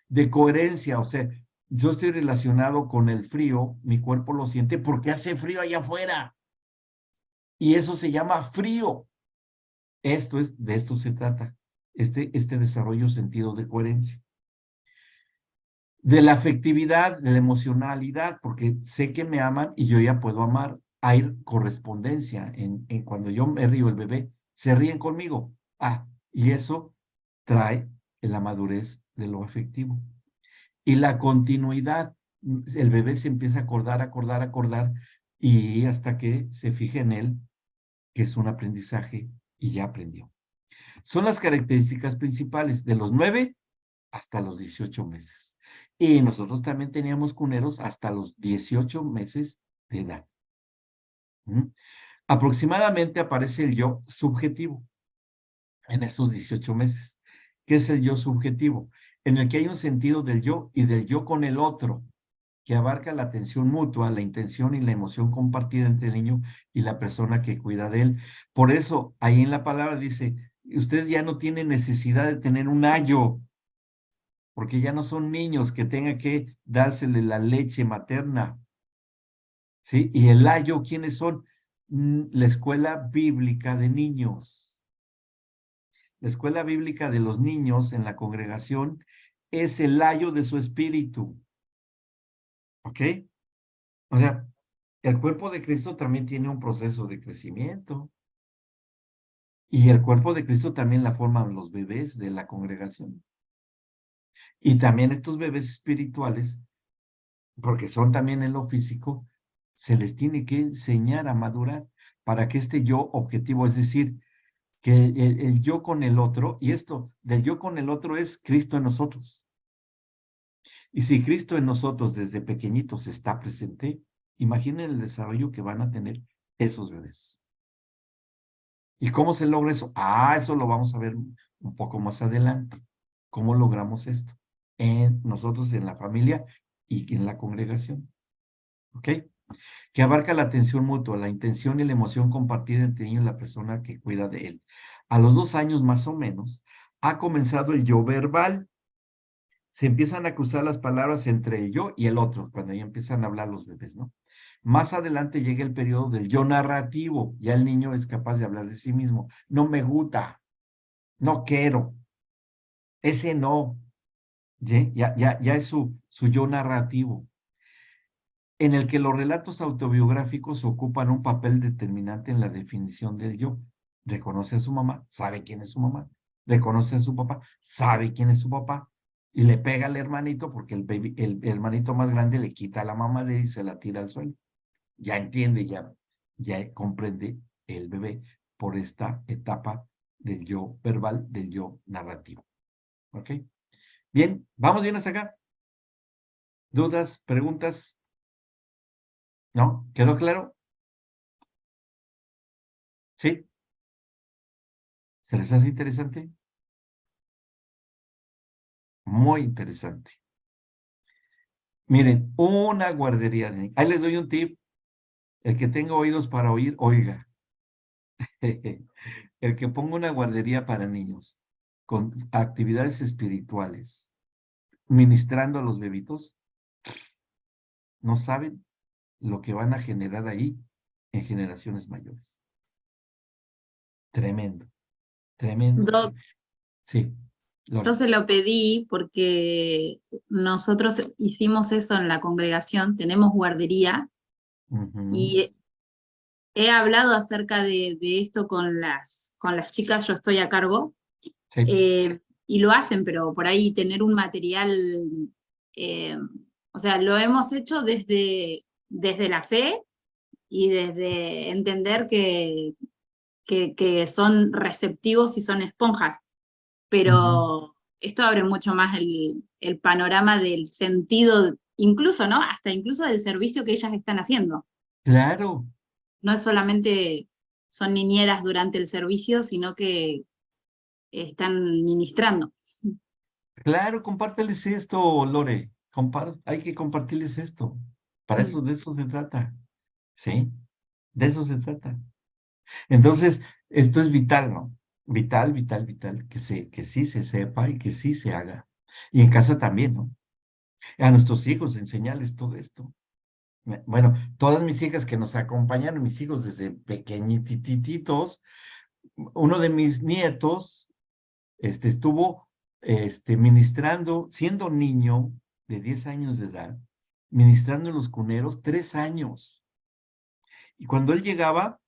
De coherencia, o sea, yo estoy relacionado con el frío, mi cuerpo lo siente porque hace frío allá afuera. Y eso se llama frío. De esto se trata, este desarrollo sentido de coherencia. De la afectividad, de la emocionalidad, porque sé que me aman y yo ya puedo amar. Hay correspondencia en cuando yo me río, el bebé, se ríen conmigo. Y eso trae la madurez de lo afectivo. Y la continuidad, el bebé se empieza a acordar, y hasta que se fije en él, que es un aprendizaje y ya aprendió. Son las características principales de los 9 hasta los 18 meses. Y nosotros también teníamos cuneros hasta los 18 meses de edad. Aproximadamente aparece el yo subjetivo en esos 18 meses. ¿Qué es el yo subjetivo? En el que hay un sentido del yo y del yo con el otro, que abarca la atención mutua, la intención y la emoción compartida entre el niño y la persona que cuida de él. Por eso, ahí en la palabra dice, ustedes ya no tienen necesidad de tener un ayo, porque ya no son niños que tengan que dársele la leche materna, ¿sí? Y el ayo, ¿quiénes son? La escuela bíblica de niños. La escuela bíblica de los niños en la congregación es el ayo de su espíritu. ¿Ok? O sea, el cuerpo de Cristo también tiene un proceso de crecimiento. Y el cuerpo de Cristo también la forman los bebés de la congregación. Y también estos bebés espirituales, porque son también en lo físico, se les tiene que enseñar a madurar para que este yo objetivo, es decir, que el yo con el otro, y esto del yo con el otro es Cristo en nosotros. Y si Cristo en nosotros desde pequeñitos está presente, imaginen el desarrollo que van a tener esos bebés. ¿Y cómo se logra eso? Eso lo vamos a ver un poco más adelante. ¿Cómo logramos esto? Nosotros en la familia y en la congregación. ¿Ok? Que abarca la atención mutua, la intención y la emoción compartida entre el niño y la persona que cuida de él. A los 2 años más o menos, ha comenzado el yo verbal. Se empiezan a cruzar las palabras entre el yo y el otro, cuando ya empiezan a hablar los bebés, ¿no? Más adelante llega el periodo del yo narrativo. Ya el niño es capaz de hablar de sí mismo. No me gusta, no quiero, ese no. Ya es su yo narrativo, en el que los relatos autobiográficos ocupan un papel determinante en la definición del yo. Reconoce a su mamá, sabe quién es su mamá. Reconoce a su papá, sabe quién es su papá. Y le pega al hermanito porque el hermanito más grande le quita a la mamá de él y se la tira al suelo. Ya entiende, ya comprende el bebé por esta etapa del yo verbal, del yo narrativo. ¿Ok? Bien, ¿vamos bien hasta acá? ¿Dudas? ¿Preguntas? ¿No? ¿Quedó claro? ¿Sí? ¿Se les hace interesante? Muy interesante. Miren, una guardería. Ahí les doy un tip. El que tenga oídos para oír, oiga. El que ponga una guardería para niños con actividades espirituales, ministrando a los bebitos, no saben lo que van a generar ahí en generaciones mayores. Tremendo, tremendo. Doc, Sí, yo Lore. se lo pedí porque nosotros hicimos eso en la congregación, tenemos guardería y he hablado acerca de esto con las chicas, yo estoy a cargo, Sí. y lo hacen, pero por ahí tener un material, o sea, lo hemos hecho desde la fe y desde entender que son receptivos y son esponjas, pero esto abre mucho más el panorama del sentido, incluso, ¿no? Hasta incluso del servicio que ellas están haciendo. Claro, No es solamente son niñeras durante el servicio, sino que están ministrando. claro, compárteles esto, Lore. Hay que compartirles esto. Para eso, de eso se trata. ¿Sí? De eso se trata. Entonces, esto es vital, ¿no? Vital, vital, vital, que sí se sepa y que sí se haga. Y en casa también, ¿no? A nuestros hijos enseñarles todo esto. Bueno, todas mis hijas que nos acompañaron, mis hijos desde pequeñititos, uno de mis nietos, estuvo, ministrando, siendo niño de 10 años de edad, ministrando en los cuneros 3 años. Y cuando él llegaba,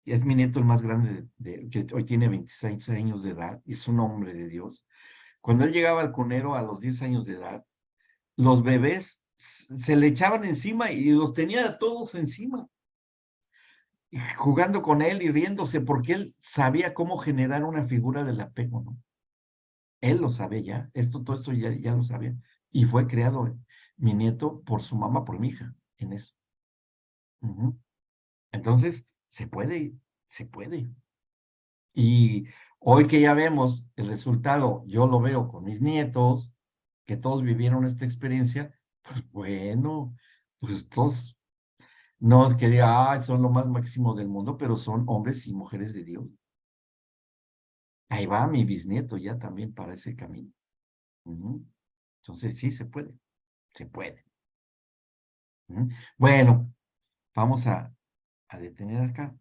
es mi nieto el más grande, que hoy tiene 26 años de edad, y es un hombre de Dios. Cuando él llegaba al cunero a los 10 años de edad, los bebés se le echaban encima y los tenía a todos encima, y jugando con él y riéndose, porque él sabía cómo generar una figura del apego, ¿no? Él lo sabe ya, todo esto ya lo sabía. Y fue creado mi nieto por su mamá, por mi hija, en eso. Entonces, se puede, se puede. Y hoy que ya vemos el resultado, yo lo veo con mis nietos, que todos vivieron esta experiencia, pues bueno, pues todos, no es que diga, ay, son lo más máximo del mundo, pero son hombres y mujeres de Dios. Ahí va mi bisnieto ya también para ese camino. Entonces sí se puede, se puede. Bueno, vamos a detener acá.